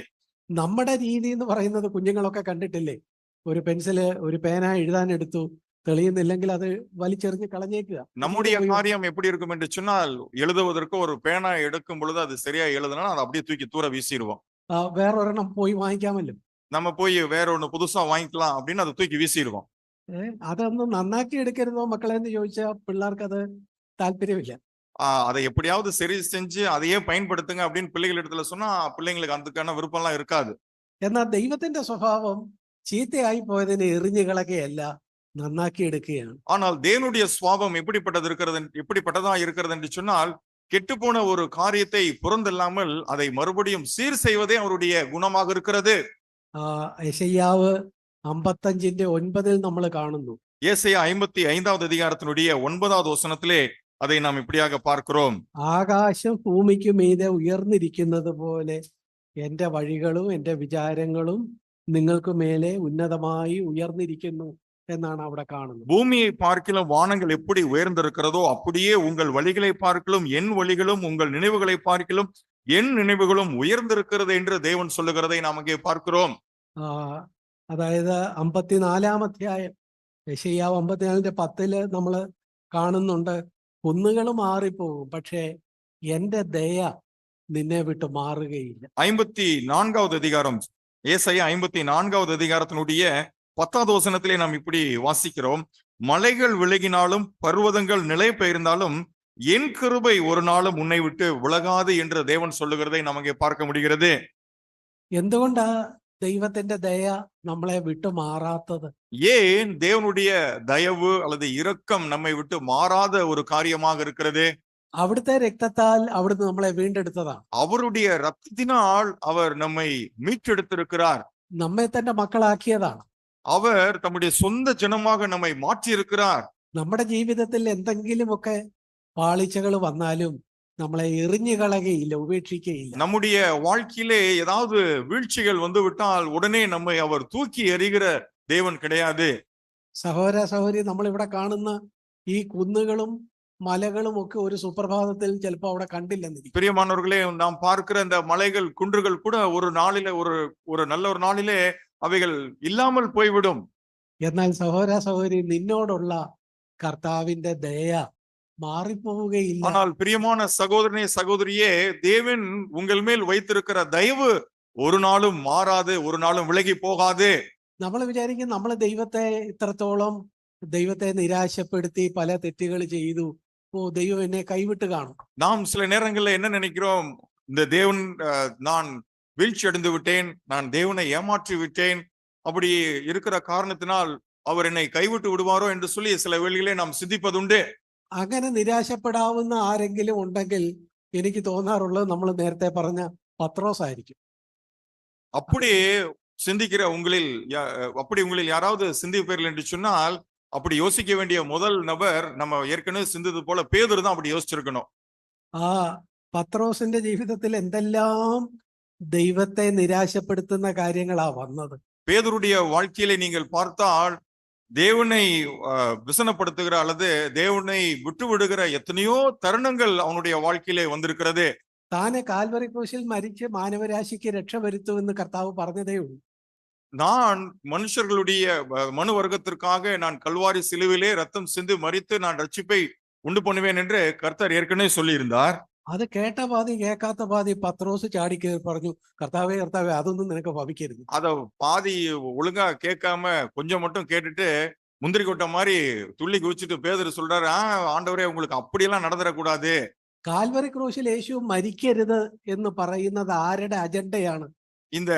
നമ്മുടെ രീതി എന്ന് പറയുന്നത് കുഞ്ഞുങ്ങളൊക്കെ കണ്ടിട്ടില്ലേ, ഒരു പെൻസില് ഒരു പേന എഴുതാൻ എടുത്തു, തെളിയുന്നില്ലെങ്കിൽ അത് വലിച്ചെറിഞ്ഞ് കളഞ്ഞേക്കുക. நம்முடைய காரியம் எப்படி இருக்கும் என்று சொன்னால், எழுதுவதற்கு ஒரு பேனா எடுக்கும் பொழுது அது சரியா எழுதுனா அதை அப்படியே தூக்கி தூர வீசிடுவோம். വേറൊരെണ്ണം പോയി വാങ്ങിക്കാമല്ലോ, நம்ம போய் வேற ஒண்ணு புதுசா வாங்கிக்கலாம் அப்படின்னு அதை தூக்கி வீசிடுவோம். അതൊന്നും നന്നാക്കി എടുക്കരുതോ മക്കളെ എന്ന് ചോദിച്ചാൽ പിള്ളേർക്ക് അത് താല്പര്യമില്ല. அதை எப்படியாவது சரி செஞ்சு அதையே பயன்படுத்துங்க அப்படின்னு பிள்ளைகள் இடத்துல சொன்னா பிள்ளைங்களுக்கு அதுக்கான விருப்பம் எல்லாம் இருக்காது. എന്നാൽ ദൈവത്തിന്റെ സ്വഭാവം ചീത്തയായി പോയതിനെ എറിഞ്ഞു കളയുകയല്ല, നന്നാക്കി എടുക്കുകയാണ്. ஆனால் தேவனுடைய சுவாபம் எப்படிப்பட்டதா இருக்கிறது என்று சொன்னால், கெட்டுப்போன ஒரு காரியத்தை புறந்தல்லாமல் அதை மறுபடியும் சீர் செய்வதே அவருடைய குணமாக இருக்கிறது. യെശയ്യാവ് 55:9 നമ്മൾ കാണുന്നു. ஏசாயா 55வது அதிகாரத்தினுடைய 9வது வசனத்திலே அதை நாம் இப்படியாக பார்க்கிறோம். ആകാശം ഭൂമിക്ക് മീതെ ഉയർന്നിരിക്കുന്നത് പോലെ എന്റെ വഴികളും എന്റെ വിചാരങ്ങളും നിങ്ങൾക്ക് മേലെ ഉന്നതമായി ഉയർന്നിരിക്കുന്നു എന്നാണ് അവിടെ കാണുന്നത്. பூமியை பார்க்கிலும் வானங்கள் எப்படி உயர்ந்திருக்கிறதோ அப்படியே உங்கள் வழிகளை பார்க்கிலும் என் வழிகளும், உங்கள் நினைவுகளை பார்க்கிலும் என் நினைவுகளும் உயர்ந்திருக்கிறது என்று தேவன் சொல்லுகிறதை நாம் அங்கே பார்க்கிறோம். ആ, അതായത് 54-ാം അധ്യായം യെശയ്യാവ് 54:10 നമ്മൾ കാണുന്നുണ്ട്, കുന്നുകൾ മാറിപ്പോകും, പക്ഷേ എൻ്റെ ദയ നിന്നെ വിട്ട് മാറുകയില്ല. 54வது அதிகாரம், ஏசாயா 54வது அதிகாரத்தினுடைய 10வது வசனத்திலே நாம் இப்படி வாசிக்கிறோம், மலைகள் விலகினாலும் பர்வதங்கள் நிலை பெயர்ந்தாலும் என் கிருபை ஒரு நாளும் உன்னை விட்டு விலகாது என்று தேவன் சொல்லுகிறதை நாம் அங்கே பார்க்க முடிகிறது. എന്തുകൊണ്ടാ ദൈവത്തിന്റെ ദയ നമ്മളെ വിട്ടു മാറാത്തത്? ஏன் தேவனுடைய தயவு அல்லது இரக்கம் நம்மை விட்டு மாறாத ஒரு காரியமாக இருக்கிறது? അവിടുത്തെ രക്തത്താൽ അവിടുന്ന് നമ്മളെ വീണ്ടെടുത്തതാണ്. அவருடைய ரத்தத்தினால் அவர் நம்மை மீட்டெடுத்திருக்கிறார். നമ്മെ തന്റെ മക്കളാക്കിയതാണ്. அவர் தம்முடைய சொந்த ஜனமாக நம்மை மாற்றி இருக்கிறார். നമ്മുടെ ജീവിതത്തിൽ എന്തെങ്കിലുമൊക്കെ പാളിച്ചകൾ വന്നാലും നമ്മളെ എറിഞ്ഞു കളയുകയില്ല, ഉപേക്ഷിക്കുകയില്ല. நம்முடைய வாழ்க்கையிலே ஏதாவது வீழ்ச்சிகள் வந்து விட்டால் உடனே நம்மை அவர் தூக்கி எறிகிற தேவன் கிடையாது. സഹോദര സഹോദരി, നമ്മളിവിടെ കാണുന്ന ഈ കുന്നുകളും മലകളും ഒക്കെ ഒരു സുപ്രഭാതത്തിൽ ചിലപ്പോൾ അവിടെ കണ്ടില്ലെന്നിരിക്കും. பிரியமானவர்களே, நாம் பார்க்கிற இந்த மலைகள் குன்றுகள் கூட ஒரு நாளிலே ஒரு நல்ல ஒரு நாளிலே அவைகள் இல்லாமல் போய்விடும். എന്നാൽ സഹോദര സഹോദരി, നിന്നോടുള്ള കർത്താവിന്റെ ദയ മാറിപ്പോവുകയില്ല. ஆனால் பிரியமான சகோதரனே சகோதரியே, தேவன் உங்கள் மேல் வைத்திருக்கிற தயவு ஒரு நாளும் மாறாது, ஒரு நாளும் விலகி போகாது. നമ്മൾ വിചാരിക്കും നമ്മൾ ദൈവത്തെ നിരാശപ്പെടുത്തി പല തെറ്റുകൾ ചെയ്തു, ഓ ദൈവം എന്നെ കൈവിട്ട് കാണും. நாம் சில நேரங்கள்ல என்ன நினைக்கிறோம், இந்த தேவன் நான் வீழ்ச்சி அடைந்து விட்டேன், நான் தேவனை ஏமாற்றி விட்டேன், அப்படி இருக்கிற காரணத்தினால் அவர் என்னை கைவிட்டு விடுவாரோ என்று சொல்லி சில வேளைகளே நாம் சிந்திப்பதுண்டு. അങ്ങനെ നിരാശപ്പെടാവുന്ന ആരെങ്കിലും ഉണ്ടെങ്കിൽ എനിക്ക് തോന്നാറുള്ളത് നമ്മൾ നേരത്തെ പറഞ്ഞ പത്രോസ് ആയിരിക്കും. அப்படி சிந்திக்கிற உங்களில் யாராவது சிந்திப்பீர்கள் என்று சொன்னால், அப்படி யோசிக்க வேண்டிய முதல் நபர் நம்ம ஏற்கனவே சிந்தித்தது போல பேதுரு தான் அப்படி யோசிச்சிருக்கணும். ആ പത്രോസിന്റെ ജീവിതത്തിൽ എന്തെല്ലാം ദൈവത്തെ നിരാശപ്പെടുത്തുന്ന കാര്യങ്ങളാ വന്നത്. பேதுருடைய வாழ்க்கையிலே நீங்கள் பார்த்தால் தேவனை விசனப்படுத்துகிற அல்லது தேவனை விட்டு விடுகிற எத்தனையோ தருணங்கள் அவனுடைய வாழ்க்கையிலே வந்திருக்கிறது. താനെ കാൽവറി ക്രൂശിൽ മരിച്ച് മാനവരാശിക്ക് രക്ഷ വരുത്തുമെന്ന് കർത്താവ് പറഞ്ഞതേ ഉള്ളൂ. நான் மனுஷர்களுடைய மனு வர்க்கத்திற்காக நான் கல்வாரி சிலுவிலே ரத்தம் சிந்து மரித்து நான் ரட்சிப்பை உண்டு பண்ணுவேன் என்று கர்த்தர் ஏற்கனவே சொல்லியிருந்தார். അത് കേട്ട പാതി കേൾക്കാത്ത പാതി പത്രോസ് ചാടിക്കേറി പറഞ്ഞു, കർത്താവേ കർത്താവേ, അതൊന്നും നിനക്ക് ഭവിക്കരുത്. அத பாதி ஒழுங்கா கேட்காம கொஞ்சம் மட்டும் கேட்டுட்டு முந்திரி கொட்டை மாதிரி துள்ளி குதிச்சுட்டு பேதுரு சொல்றாரு, ஆண்டவரே உங்களுக்கு அப்படியெல்லாம் நடந்துடக்கூடாது. കാൽവറി ക്രൂശിൽ യേശു മരിക്കരുത് എന്ന് പറയുന്നത് ആരുടെ അജണ്ടയാണ്? இந்த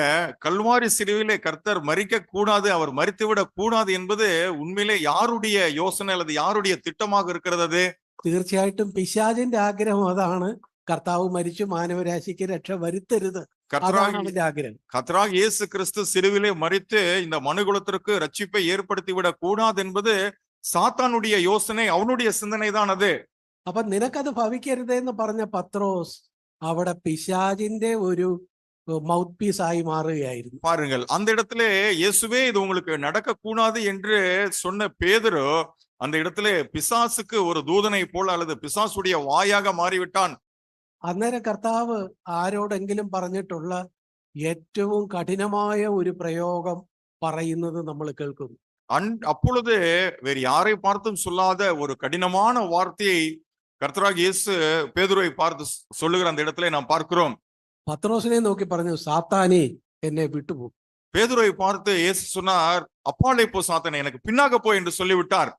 கல்வாரி சிலுவிலே கர்த்தர் மரிக்க கூடாது, அவர் மரித்துவிடக் கூடாது என்பது உண்மையிலே யாருடைய யோசனை அல்லது யாருடைய திட்டமாக இருக்கிறது? அது തീർച്ചയായിട്ടും പിശാചിന്റെ ആഗ്രഹം അതാണ്, കർത്താവ് മരിച്ചു മാനവരാശിക്ക് രക്ഷ വരുത്തരുത്. അതാണ് അവന്റെ ആഗ്രഹം. கர்த்தராகிய இயேசு கிறிஸ்து சிலுவிலே மரித்து இந்த மனுகுலத்திற்கு ரட்சிப்பை ஏற்படுத்தி விடக் கூடாது என்பது சாத்தானுடைய யோசனை, அவனுடைய சிந்தனை தான் அது. അപ്പൊ നിനക്കത് ഭവിക്കരുതെന്ന് പറഞ്ഞ പത്രോസ് അവിടെ പിശാചിന്റെ ഒരു മൗത്ത് പീസ് ആയി മാറുകയായിരുന്നു. பாருங்கள், அந்த இடத்திலே இயேசுவே இது உங்களுக்கு நடக்க கூடாது என்று சொன்ன பேதுரு அந்த இடத்திலே பிசாசுக்கு ஒரு தூதனை போல அல்லது பிசாசுடைய வாயாக மாறிவிட்டான். അന്നേരം കർത്താവ് ആരോടെങ്കിലും പറഞ്ഞിട്ടുള്ള ഏറ്റവും കഠിനമായ ഒരു പ്രയോഗം പറയുന്നത് നമ്മൾ കേൾക്കുന്നു. அப்பொழுது வேறு யாரை பார்த்தும் சொல்லாத ஒரு கடினமான வார்த்தையை கர்த்தராகிய இயேசு பேதுருவை பார்த்து சொல்லுகிற அந்த இடத்திலே நாம் பார்க்கிறோம். പത്രോസിനെ നോക്കി പറഞ്ഞു, സാത്താനേ എന്നെ വിട്ടുപോകും. பேதுருவை பார்த்து இயேசு சொன்னார், அப்பாலே போ சாத்தானே, எனக்கு பின்னாக போ என்று சொல்லிவிட்டார்.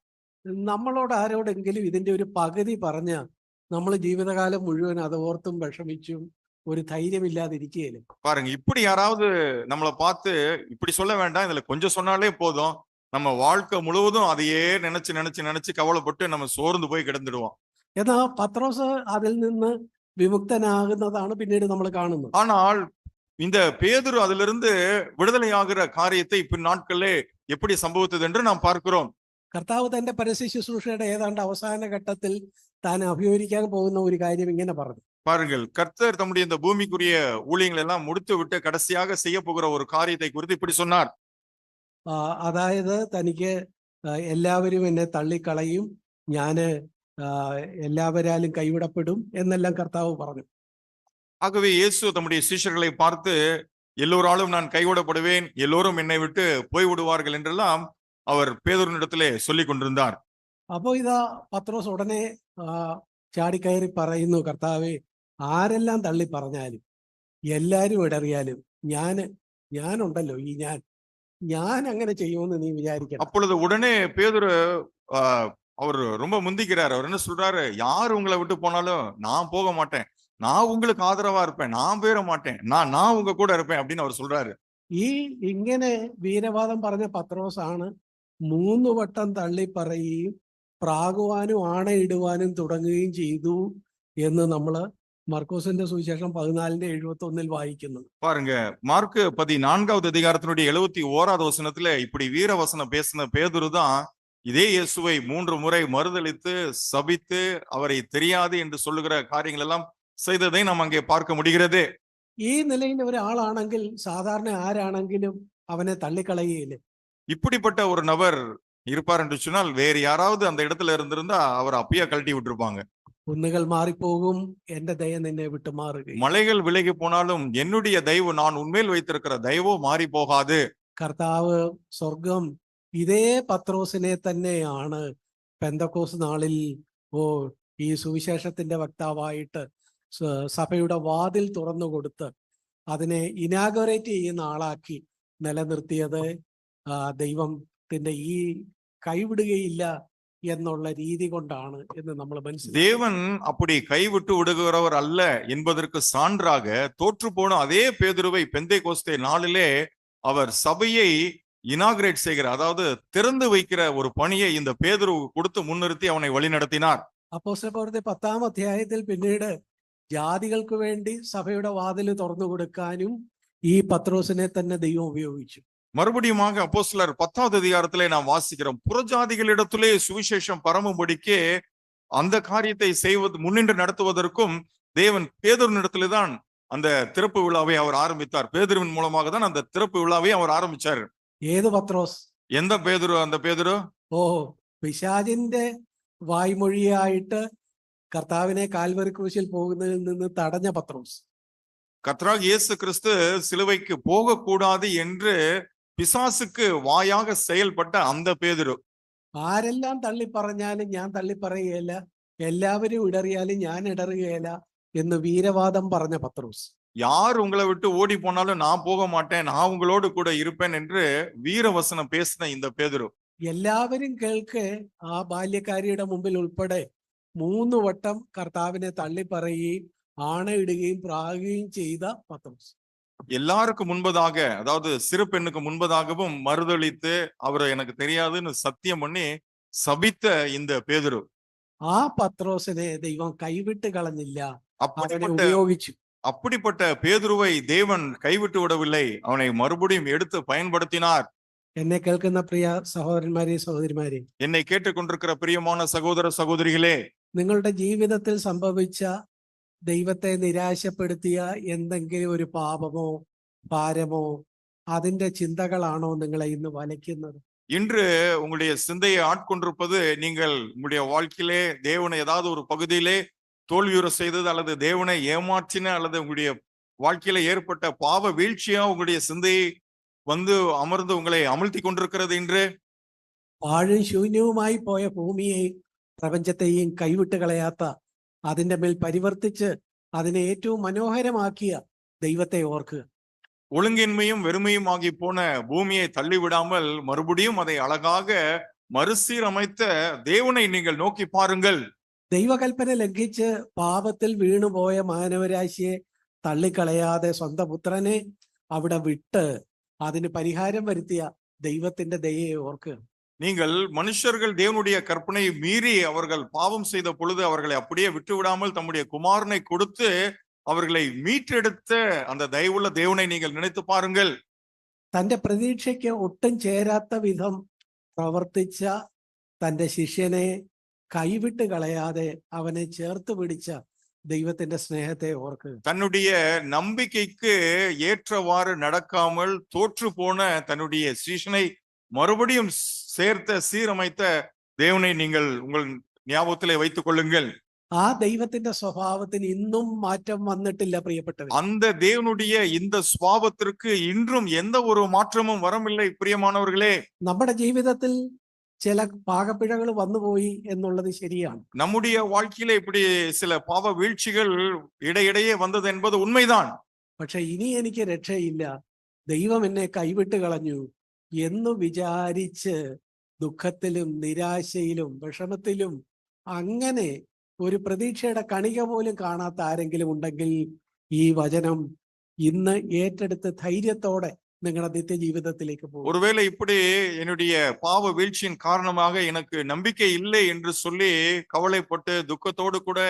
നമ്മളോട് ആരോടെങ്കിലും ഇതിന്റെ ഒരു പകുതി പറഞ്ഞ നമ്മൾ ജീവിതകാലം മുഴുവൻ അത് ഓർത്തും വിഷമിച്ചും ஒரு தைரியம் இல்லாதிருக்கையில. பாருங்க, இப்படி யாராவது நம்மளை பார்த்து இப்படி சொல்ல வேண்டாம், இதுல கொஞ்சம் சொன்னாலே போதும், நம்ம வாழ்க்கை முழுவதும் அதையே நினைச்சு நினைச்சு நினைச்சு கவலைப்பட்டு நம்ம சோர்ந்து போய் கிடந்துடுவோம். എന്നാ പത്രോസ് അതിൽ നിന്ന് விமுக்தனாகுന്നതാണ് പിന്നീട് നമ്മൾ കാണുന്നത്. ஆனால் இந்த பேதுரு அதிலிருந்து விடுதலையாகிற காரியத்தை பின் நாட்களிலே எப்படி சம்பவித்தது என்று நாம் பார்க்கிறோம். കർത്താവ് തന്റെ പരസ്യ ശുശ്രൂഷയുടെ ഏതാണ്ട് അവസാന ഘട്ടത്തിൽ താൻ അഭിമുഖീകരിക്കാൻ പോകുന്ന ഒരു കാര്യം ഇങ്ങനെ പറഞ്ഞു. பாருங்கள், கர்த்தர் தம்முடைய இந்த பூமிக்குரிய ஊழியங்கள் எல்லாம் முடித்து விட்டு கடைசியாக செய்ய போகிற ஒரு காரியத்தை குறித்து இப்படி சொன்னார். അതായത് തനിക്ക് എല്ലാവരും എന്നെ തള്ളിക്കളയും, ഞാന് എല്ലാവരാലും കൈവിടപ്പെടും എന്നെല്ലാം കർത്താവ് പറഞ്ഞു. ஆகவே இயேசு தம்முடைய சீஷர்களை பார்த்து எல்லோராலும் நான் கைவிடப்படுவேன், எல்லோரும் என்னை விட்டு போய்விடுவார்கள் என்றெல்லாம் அவர் பேதுருவினிடத்திலே சொல்லிக் கொண்டிருந்தார். അപ്പോൾ ഇതാ പത്രോസ് ഉടനെ ചാടിക്കയറി പറയുന്നു, കർത്താവേ, ആരെല്ലാം തള്ളി പറഞ്ഞാലും എല്ലാരും ഇടറിയാലും ഞാനുണ്ടല്ലോ, ഞാൻ അങ്ങനെ ചെയ്യുമെന്ന് നീ വിചാരിക്കണം. அப்பொழுது உடனே பேதுரு அவர் ரொம்ப முந்திக்கிறார். அவர் என்ன சொல்றாரு, யார் உங்களை விட்டு போனாலும் நான் போக மாட்டேன், நான் உங்களுக்கு ஆதரவா இருப்பேன், நான் போயிட மாட்டேன், நான் உங்க கூட இருப்பேன் அப்படின்னு அவர் சொல்றாரு. ഇങ്ങനെ വീരവാദം പറഞ്ഞ പത്രോസ് ആണ് 3 വട്ടം തള്ളി പറയുകയും പ്രാകുവാനും ആണയിടുവാനും തുടങ്ങുകയും ചെയ്തു എന്ന് നമ്മള് മർക്കോസിന്റെ സുവിശേഷം 14:71 വായിക്കുന്നത്. பாருங்க, மார்க்கு 14வது அதிகாரத்தினுடைய 71வது வசனத்துல இப்படி வீரவசனம் பேசின பேதுரு தான் இதே இயேசுவை 3 முறை மறுதலித்து சபித்து அவரை தெரியாது என்று சொல்லுகிற காரியங்கள் எல்லாம் செய்ததை நாம் அங்கே பார்க்க முடிகிறது. ഈ നിലയിൽ ഒരാളാണെങ്കിൽ സാധാരണ ആരാണെങ്കിലും അവനെ തള്ളിക്കളയുകയില്ലേ? இப்படிப்பட்ட ஒரு நபர் இருப்பார் என்று சொன்னால் வேறு யாராவது அந்த இடத்துல இருந்திருந்தா அவர் அப்பயே கழட்டி விட்டுருப்பாங்க. കുന്നുകൾ മാറിപ്പോകും, എന്റെ ദയ നിന്നെ വിട്ടു മാറുകയും. மலைகள் விலகி போனாலும் என்னுடைய தயவு, நான் உண்மையில் வைத்திருக்கிற தயவோ மாறி போகாது. കർത്താവ് സ്വർഗം ഇതേ പത്രോസിനെ തന്നെയാണ് പെന്തക്കോസ് നാളിൽ ഈ സുവിശേഷത്തിന്റെ വക്താവായിട്ട് സഭയുടെ വാതിൽ തുറന്നു കൊടുത്ത് അതിനെ ഇനാഗുറേറ്റ് ചെയ്യുന്ന ആളാക്കി നിലനിർത്തിയത്. ദൈവത്തിന്റെ ഈ കൈവിടുകയില്ല എന്നുള്ള രീതി கொண்டாണ് എന്ന് നമ്മൾ മനസ്സിലാക്കി. தேவன் அப்படி கைவிட்டு விடுகிறவர் அல்ல என்பதற்கு சான்றாக தோற்று போன அதே பேதுருவை பெந்தைகோஸ்தே நாளிலே அவர் சபையை இனாகிரேட் செய்கிறார், அதாவது திறந்து வைக்கிற ஒரு பணியை இந்த பேதுரு கொடுத்து முன்னிறுத்தி அவனை வழிநடத்தினார். അപ്പോസ്തലപ്രവൃത്തി 10-ാം അധ്യായത്തിൽ പിന്നീട് ജാതികൾക്ക് വേണ്ടി സഭയുടെ വാതിൽ തുറന്നു കൊടുക്കാനും ഈ പത്രോസിനെ തന്നെ ദൈവം ഉപയോഗിച്ചു. மறுபடியுமாக அப்போஸ்தலர் 10வது அதிகாரத்திலே நாம் வாசிக்கிறோம், புறஜாதிகளிடத்திலே சுவிசேஷம் பரவும்படிக்கே அந்த காரியத்தை செய்வது முன்னின்று நடத்துவதற்கும் தேவன் பேதுருவினிடத்திலே தான் அந்த திறப்பு விழாவை அவர் ஆரம்பித்தார். பேதுருவின் மூலமாக தான் அந்த திறப்பு விழாவை அவர் ஆரம்பிச்சார். ഏത് പത്രോസ്? எந்த பேதுரு? அந்த பேதுரு പിശാചിന്റെ വായ്മൊഴിയായിട്ട് കർത്താവിനെ കാൽവരി ക്രൂശിൽ പോകുന്നതിൽ നിന്ന് തടഞ്ഞ പത്രോസ്. கர்த்தராகிய இயேசு கிறிஸ்து சிலுவைக்கு போகக்கூடாது என்று பிசாசுக்கு வாயாக செயல்பட்ட அந்த பேதுரு. ആരെല്ലാം തള്ളി പറഞ്ഞാലും ഞാൻ തള്ളി പറയുകയില്ല, എല്ലാവരും ഇടറിയാലും ഞാൻ ഇടറുകയില്ല എന്ന് വീരവാദം പറഞ്ഞ പത്രോസ്. யார் உங்களை விட்டு ஓடி போனாலும் நான் போக மாட்டேன், நான் உங்களோடு கூட இருப்பேன் என்று வீரவசனம் பேசின இந்த பேதுரு. എല്ലാവരും കേൾക്കെ ആ ബാല്യക്കാരിയുടെ മുമ്പിൽ ഉൾപ്പെടെ 3 വട്ടം കർത്താവിനെ തള്ളി പറയുകയും ആണയിടുകയും പ്രാകുകയും ചെയ്ത പത്രോസ്. எல்லாருக்கும் முன்பதாக, அதாவது சிறு பெண்ணுக்கு முன்பதாகவும் மறுதளித்து அவரை எனக்கு தெரியாதுன்னு சத்தியம் பண்ணி சபித்த இந்த பேதுரு. ആ പത്രോസിനെ ദൈവം കൈവിട്ട് കളഞ്ഞില്ല, അവനെ அப்படிப்பட்ட ഉപയോഗിച്ചു. அப்படிப்பட்ட பேதுருவை தேவன் கைவிட்டு விடவில்லை, அவனை மறுபடியும் எடுத்து பயன்படுத்தினார். എന്നെ കേൾക്കുന്ന പ്രിയ സഹോദരന്മാരെ സഹോദരിമാരെ, என்னை கேட்டுக்கொண்டிருக்கிற பிரியமான சகோதர சகோதரிகளே, നിങ്ങളുടെ ജീവിതത്തിൽ സംഭവിച്ച ദൈവത്തെ നിരാശപ്പെടുത്തിയ എന്തെങ്കിലും ഒരു പാപമോ ഭാരമോ അതിന്റെ ചിന്തകളാണോ നിങ്ങളെ ഇന്ന് വലയ്ക്കുന്നത്? இன்று உங்களுடைய சிந்தையை ஆட்கொண்டிருப்பது, நீங்கள் உங்களுடைய வாழ்க்கையிலே தேவனை ஏதாவது ஒரு பகுதியிலே தோல்வியுற செய்தது, அல்லது தேவனை ஏமாற்றின, அல்லது உங்களுடைய வாழ்க்கையில ஏற்பட்ட பாவ வீழ்ச்சியா உங்களுடைய சிந்தையை வந்து அமர்ந்து உங்களை அமிழ்த்தி கொண்டிருக்கிறது என்று. പാഴും ശൂന്യവുമായി പോയ ഭൂമിയെയും പ്രപഞ്ചത്തെയും കൈവിട്ട് കളയാത്ത, അതിന്റെ മേൽ പരിവർത്തിച്ച് അതിനെ ഏറ്റവും മനോഹരമാക്കിയ ദൈവത്തെ ഓർക്കുക. ஒழுங்கின்மையும் வெறுமையும் ஆகி போன பூமியை தள்ளிவிடாமல் மறுபடியும் அதை அழகாக மறுசீரமைத்த தேவனை நீங்கள் நோக்கி பாருங்கள். ദൈവകൽപ്പന ലംഘിച്ച് പാപത്തിൽ വീണുപോയ മാനവരാശിയെ തള്ളിക്കളയാതെ സ്വന്തം പുത്രനെ അവിടെ വിട്ട് അതിന് പരിഹാരം വരുത്തിയ ദൈവത്തിന്റെ ദയയെ ഓർക്കുക. நீங்கள் மனுஷர்கள் தேவனுடைய கற்பனையை மீறி அவர்கள் பாவம் செய்த பொழுது அவர்களை அப்படியே விட்டு விடாமல் தம்முடைய குமாரனை கொடுத்து அவர்களை மீட்டெடுத்த அந்த தயவுள்ள தேவனை நீங்கள் நினைத்து பாருங்கள். തന്റെ പ്രതീക്ഷയ്ക്ക് ഒട്ടും ചേരാത്ത വിധം പ്രവർത്തിച്ച തന്റെ ശിഷ്യനെ കൈവിട്ട് കളയാതെ അവനെ ചേർത്ത് പിടിച്ച ദൈവത്തിന്റെ സ്നേഹത്തെ ഓർക്കുക. தன்னுடைய நம்பிக்கைக்கு ஏற்றவாறு நடக்காமல் தோற்று போன தன்னுடைய சீஷனை மறுபடியும் சேர்த்த சீரமைத்த தேவனை நீங்கள் உங்கள் ஞாபகத்திலே வைத்துக் கொள்ளுங்கள். ആ ദൈവത്തിന്റെ സ്വഭാവത്തിന് ഇന്നും മാറ്റം വന്നിട്ടില്ല പ്രിയപ്പെട്ടവർ. அந்த தேவனுடைய இந்த சுபாவத்திற்கு இன்றும் எந்த ஒரு மாற்றமும் வரவில்லை பிரியமானவர்களே. നമ്മുടെ ജീവിതത്തിൽ ചില പാകപ്പിഴകൾ വന്നുപോയി എന്നുള്ളത് ശരിയാണ്. நம்முடைய வாழ்க்கையில இப்படி சில பாவ வீழ்ச்சிகள் இடையிடையே வந்தது என்பது உண்மைதான். പക്ഷെ ഇനി എനിക്ക് രക്ഷയില്ല, ദൈവം എന്നെ കൈവിട്ട് കളഞ്ഞു എന്ന് വിചാരിച്ച് ദുഃഖത്തിലും നിരാശയിലും വിഷമത്തിലും അങ്ങനെ ഒരു പ്രതീക്ഷയുടെ കണിക പോലും കാണാത്ത ആരെങ്കിലും ഉണ്ടെങ്കിൽ ഈ വചനം ഇന്ന് ഏറ്റെടുത്ത് ധൈര്യത്തോടെ നിങ്ങളുടെ നിത്യജീവിതത്തിലേക്ക് പോകും. ஒருவேளை இப்படி என்னுடைய பாவ வீழ்ச்சியின் காரணமாக எனக்கு நம்பிக்கை இல்லை என்று சொல்லி கவலைப்பட்டு துக்கத்தோடு கூட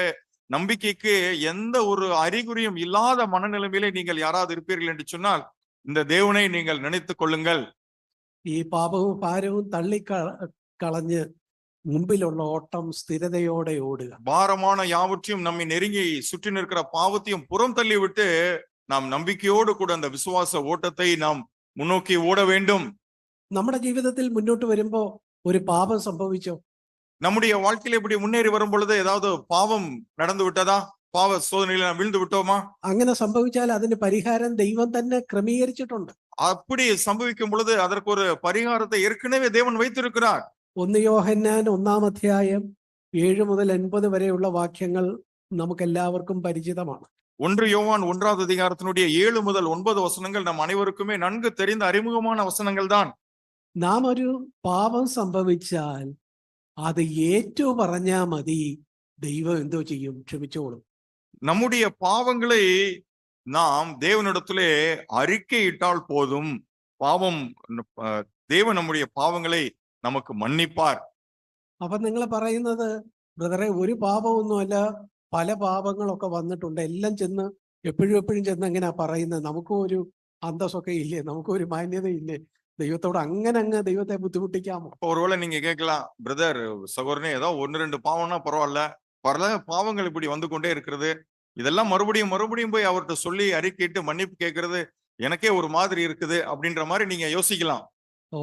நம்பிக்கைக்கு எந்த ஒரு அறிகுறியும் இல்லாத மனநிலைமையிலே நீங்கள் யாராவது இருப்பீர்கள் என்று சொன்னால் இந்த தேவனை நீங்கள் நினைத்துக் கொள்ளுங்கள். ഈ പാപവും ഭാരവും കളഞ്ഞ് മുമ്പിലുള്ള ഓട്ടം സ്ഥിരതയോടെ ഓടുക. பாரமான யாவற்றையும் நம்மை நெருங்கி சுற்றி நிற்கிற பாவத்தையும் புறம் தள்ளிவிட்டு நாம் நம்பிக்கையோடு கூட அந்த விசுவாச ஓட்டத்தை நாம் முன்னோக்கி ஓட வேண்டும். നമ്മുടെ ജീവിതത്തിൽ മുന്നോട്ട് വരുമ്പോ ഒരു പാപം സംഭവിച്ചോ? நம்முடைய வாழ்க்கையில இப்படி முன்னேறி வரும் பொழுது ஏதாவது பாவம் நடந்து விட்டதா? பாவ சோதனையில நாம் வீழ்ந்து விட்டோமா? അങ്ങനെ സംഭവിച്ചാൽ അതിന് പരിഹാരം ദൈവം തന്നെ ക്രമീകരിച്ചിട്ടുണ്ട്. அப்படி சம்பவிக்கும் பொழுது அதற்கு ஒரு பரிகாரத்தை ஏற்கனவே தேவன் வைத்திருக்கிறார். 1 യോഹന്നാൻ 1-ാം അധ്യായം 7 മുതൽ 80 വരെയുള്ള വാക്യങ്ങൾ നമുക്കെല്ലാവർക്കും പരിചിതമാണ്. 1 யோவான் 1-வது அதிகாரத்தினுடைய 7 முதல் 9 வசனங்கள் நம் அனைவருக்குமே நன்கு தெரிந்த அறிமுகமான வசனங்கள் தான். നാം ഒരു പാപം സംഭവിച്ചാൽ അത് ഏറ്റു പറഞ്ഞാ മതി, ദൈവം എന്തോ ചെയ്യും? ക്ഷമിച്ചോളും. நம்முடைய பாவங்களை நாம் தேவனிடத்திலே அறிக்கையிட்டால் போதும், பாவம் தேவன் நம்முடைய பாவங்களை நமக்கு மன்னிப்பார். അപ്പൊ നിങ്ങൾ പറയുന്നത്, ബ്രദറെ ഒരു പാപമൊന്നുമല്ല, പല പാപങ്ങളൊക്കെ വന്നിട്ടുണ്ട്, എല്ലാം ചെന്ന് എപ്പോഴും ചെന്ന് എങ്ങനെയാ പറയുന്നത്? നമുക്കും ഒരു അന്തസ്സൊക്കെ ഇല്ലേ? നമുക്കും ഒരു മാന്യത ഇല്ലേ? ദൈവത്തോട് അങ്ങ് ദൈവത്തെ ബുദ്ധിമുട്ടിക്കാമോ? ஒருவேளை நீங்க கேட்கலாம், பிரதர் சகோதரனே ஏதோ 1-2 பாவம்னா பரவாயில்ல, பல பாவங்கள் இப்படி வந்து கொண்டே இருக்கிறது, இதெல்லாம் மறுபடியும் போய் அவர்கிட்ட சொல்லி அறிக்கையிட்டு மன்னிப்பு கேட்கறது எனக்கே ஒரு மாதிரி இருக்குது அப்படின்ற மாதிரி நீங்க யோசிக்கலாம். ഓ,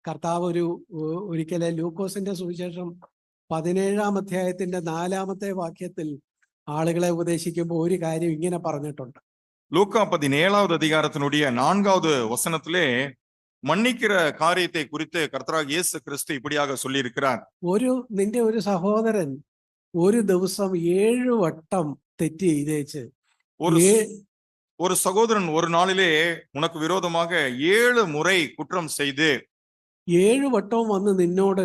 കർത്താവ് ഒരിക്കലെ ലൂക്കോസിന്റെ സുവിശേഷം 17-ാം അധ്യായത്തിന്റെ 4-ാമത്തെ വാക്യത്തിൽ ആളുകളെ ഉപദേശിക്കുമ്പോൾ ഒരു കാര്യം ഇങ്ങനെ പറഞ്ഞിട്ടുണ്ട്. லூக்கா 17-வது அதிகாரத்தினுடைய 4-வது வசனத்திலே மன்னிக்கிற காரியத்தை குறித்து கர்த்தராகிய இயேசு கிறிஸ்து இப்படியாக சொல்லி இருக்கிறார். നിന്റെ ഒരു സഹോദരൻ ഒരു ദിവസം 7 വട്ടം തെറ്റ് ചെയ്തേച്ച് ஒரு சகோதரன் ஒரு நாளிலே உனக்கு விரோதமாக 7 முறை குற்றம் செய்து 7 വട്ടവും വന്ന് നിന്നോട്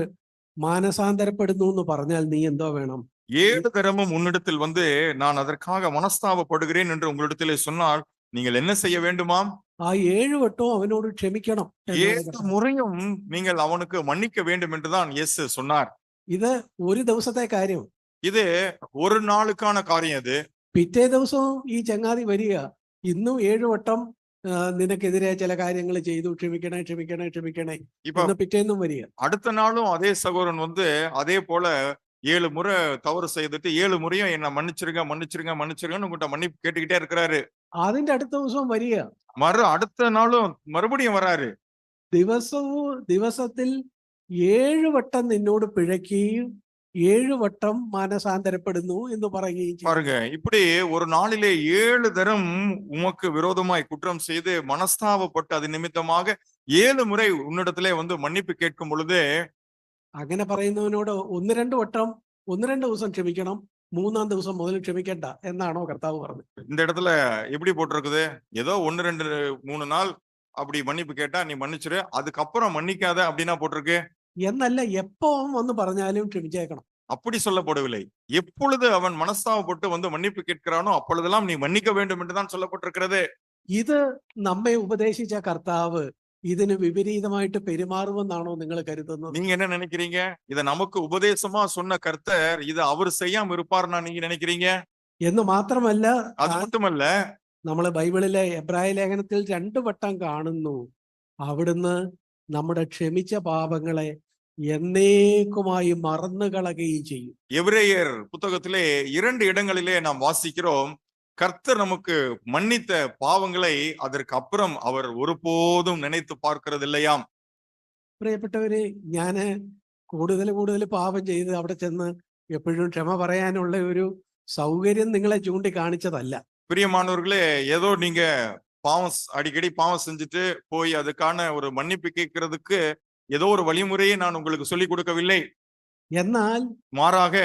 മാനസാന്തരപ്പെടുന്നു എന്ന് പറഞ്ഞാൽ നീ എന്തോ വേണം? 7 தரமும் உன்னிடத்தில் வந்து நான் அதற்காக மனஸ்தாபப்படுகிறேன் என்று உங்களிடத்திலே சொன்னால் நீங்கள் என்ன செய்ய வேண்டுமாம்? ആ 7 വട്ടവും അവനോട് ക്ഷമിക്കണം. 7 முறையும் நீங்கள் அவனுக்கு மன்னிக்க வேண்டும் என்றுதான் இயேசு சொன்னார். ഇത് ഒരു ദിവസത്തെ കാര്യം. இது ஒரு நாளுக்கான காரியம். இது പിറ്റേ ദിവസവും ഈ ചങ്ങാതി വരിക, ഇന്നും 7 വട്ടം നിനക്കെതിരെ ചില കാര്യങ്ങൾ ചെയ്തു, ക്ഷമിക്കണേ இப்ப എന്ന് പിറ്റേന്നും വരിക. அடுத்த நாளும் அதே சகோதரன் வந்து அதே போல 7 முறை தவறு செய்துட்டு 7 முறையும் என்ன மன்னிச்சிருங்கன்னு உங்ககிட்ட மன்னிப்பு கேட்டுக்கிட்டே இருக்கிறாரு. അതിന്റെ അടുത്ത ദിവസവും വരിക. அடுத்த நாளும் மறுபடியும் வராரு. ദിവസത്തിൽ 7 വട്ടം നിന്നോട് പിഴയ്ക്കുകയും 7 വട്ടം മാനസാന്തരപ്പെടുന്നു എന്ന് പറയുകയും ചെയ്യും. பாருங்க, இப்படி ஒரு நாளிலே 7 தரம் உமக்கு விரோதமாய் குற்றம் செய்து மனஸ்தாபப்பட்டு அது நிமித்தமாக 7 முறை உன்னிடத்திலே வந்து மன்னிப்பு கேட்கும் பொழுது, അങ്ങനെ പറയുന്നവനോട് 1-2 വട്ടം 1-2 ദിവസം ക്ഷമിക്കണം, 3-ാം ദിവസം മുതൽ ക്ഷമിക്കണ്ട എന്നാണോ കർത്താവ് പറഞ്ഞത്? இந்த இடத்துல எப்படி போட்டிருக்குது? ஏதோ 1-2-3 நாள் அப்படி மன்னிப்பு கேட்டா நீ மன்னிச்சிரு, அதுக்கப்புறம் மன்னிக்காத அப்படின்னா போட்டிருக்கு. എന്നല്ല, എപ്പോൾ വന്ന് പറഞ്ഞാലും ക്ഷമിച്ചേക്കണം. அப்படி சொல்லப்படவில்லை. எப்பொழுது அவன் மனஸ்தாபப்பட்டு வந்து மன்னிப்பு கேட்கிறானோ அப்பொழுதெல்லாம் நீ மன்னிக்க வேண்டும் என்றுதான் சொல்லப்பட்டிருக்கிறது. ഇത് നമ്മെ ഉപദേശിച്ച കർത്താവ് ഇതിന് വിപരീതമായിട്ട് പെരുമാറുമെന്നാണോ നിങ്ങൾ കരുതുന്നത്? நீங்க என்ன நினைக்கிறீங்க? இத நமக்கு உபதேசமா சொன்ன கர்த்தர் இது அவர் செய்யாம இருப்பார்னா நீங்க நினைக்கிறீங்க? എന്ന് മാത്രമല്ല, அது மட்டுமல்ல, നമ്മള് ബൈബിളിലെ എബ്രായ ലേഖനത്തിൽ 2 വട്ടം കാണുന്നു, അവിടുന്ന് നമ്മുടെ ക്ഷമിച്ച പാപങ്ങളെ എന്നേക്കുമായി മറന്നു കളയുകയും ചെയ്യും. எபிரேயர் புத்தகத்திலே 2 இடங்களிலே நாம் வாசிக்கிறோம், கர்த்தர் நமக்கு மன்னித்த பாவங்களை அதற்கு அப்புறம் அவர் ஒருபோதும் நினைத்து பார்க்கிறது இல்லையாம். പ്രിയപ്പെട്ടവരെ, ഞാന് കൂടുതൽ പാപം ചെയ്ത് അവിടെ ചെന്ന് എപ്പോഴും ക്ഷമ പറയാനുള്ള ഒരു സൗകര്യം നിങ്ങളെ ചൂണ്ടിക്കാണിച്ചതല്ല. பிரியமானவர்களே, ஏதோ நீங்க அடிக்கடி பாவம் செஞ்சுட்டு போய் அதுக்கான ஒரு மன்னிப்பு கேட்கறதுக்கு ஏதோ ஒரு வழிமுறையை நான் உங்களுக்கு சொல்லிக் கொடுக்கவில்லை. എന്നാൽ மாறாக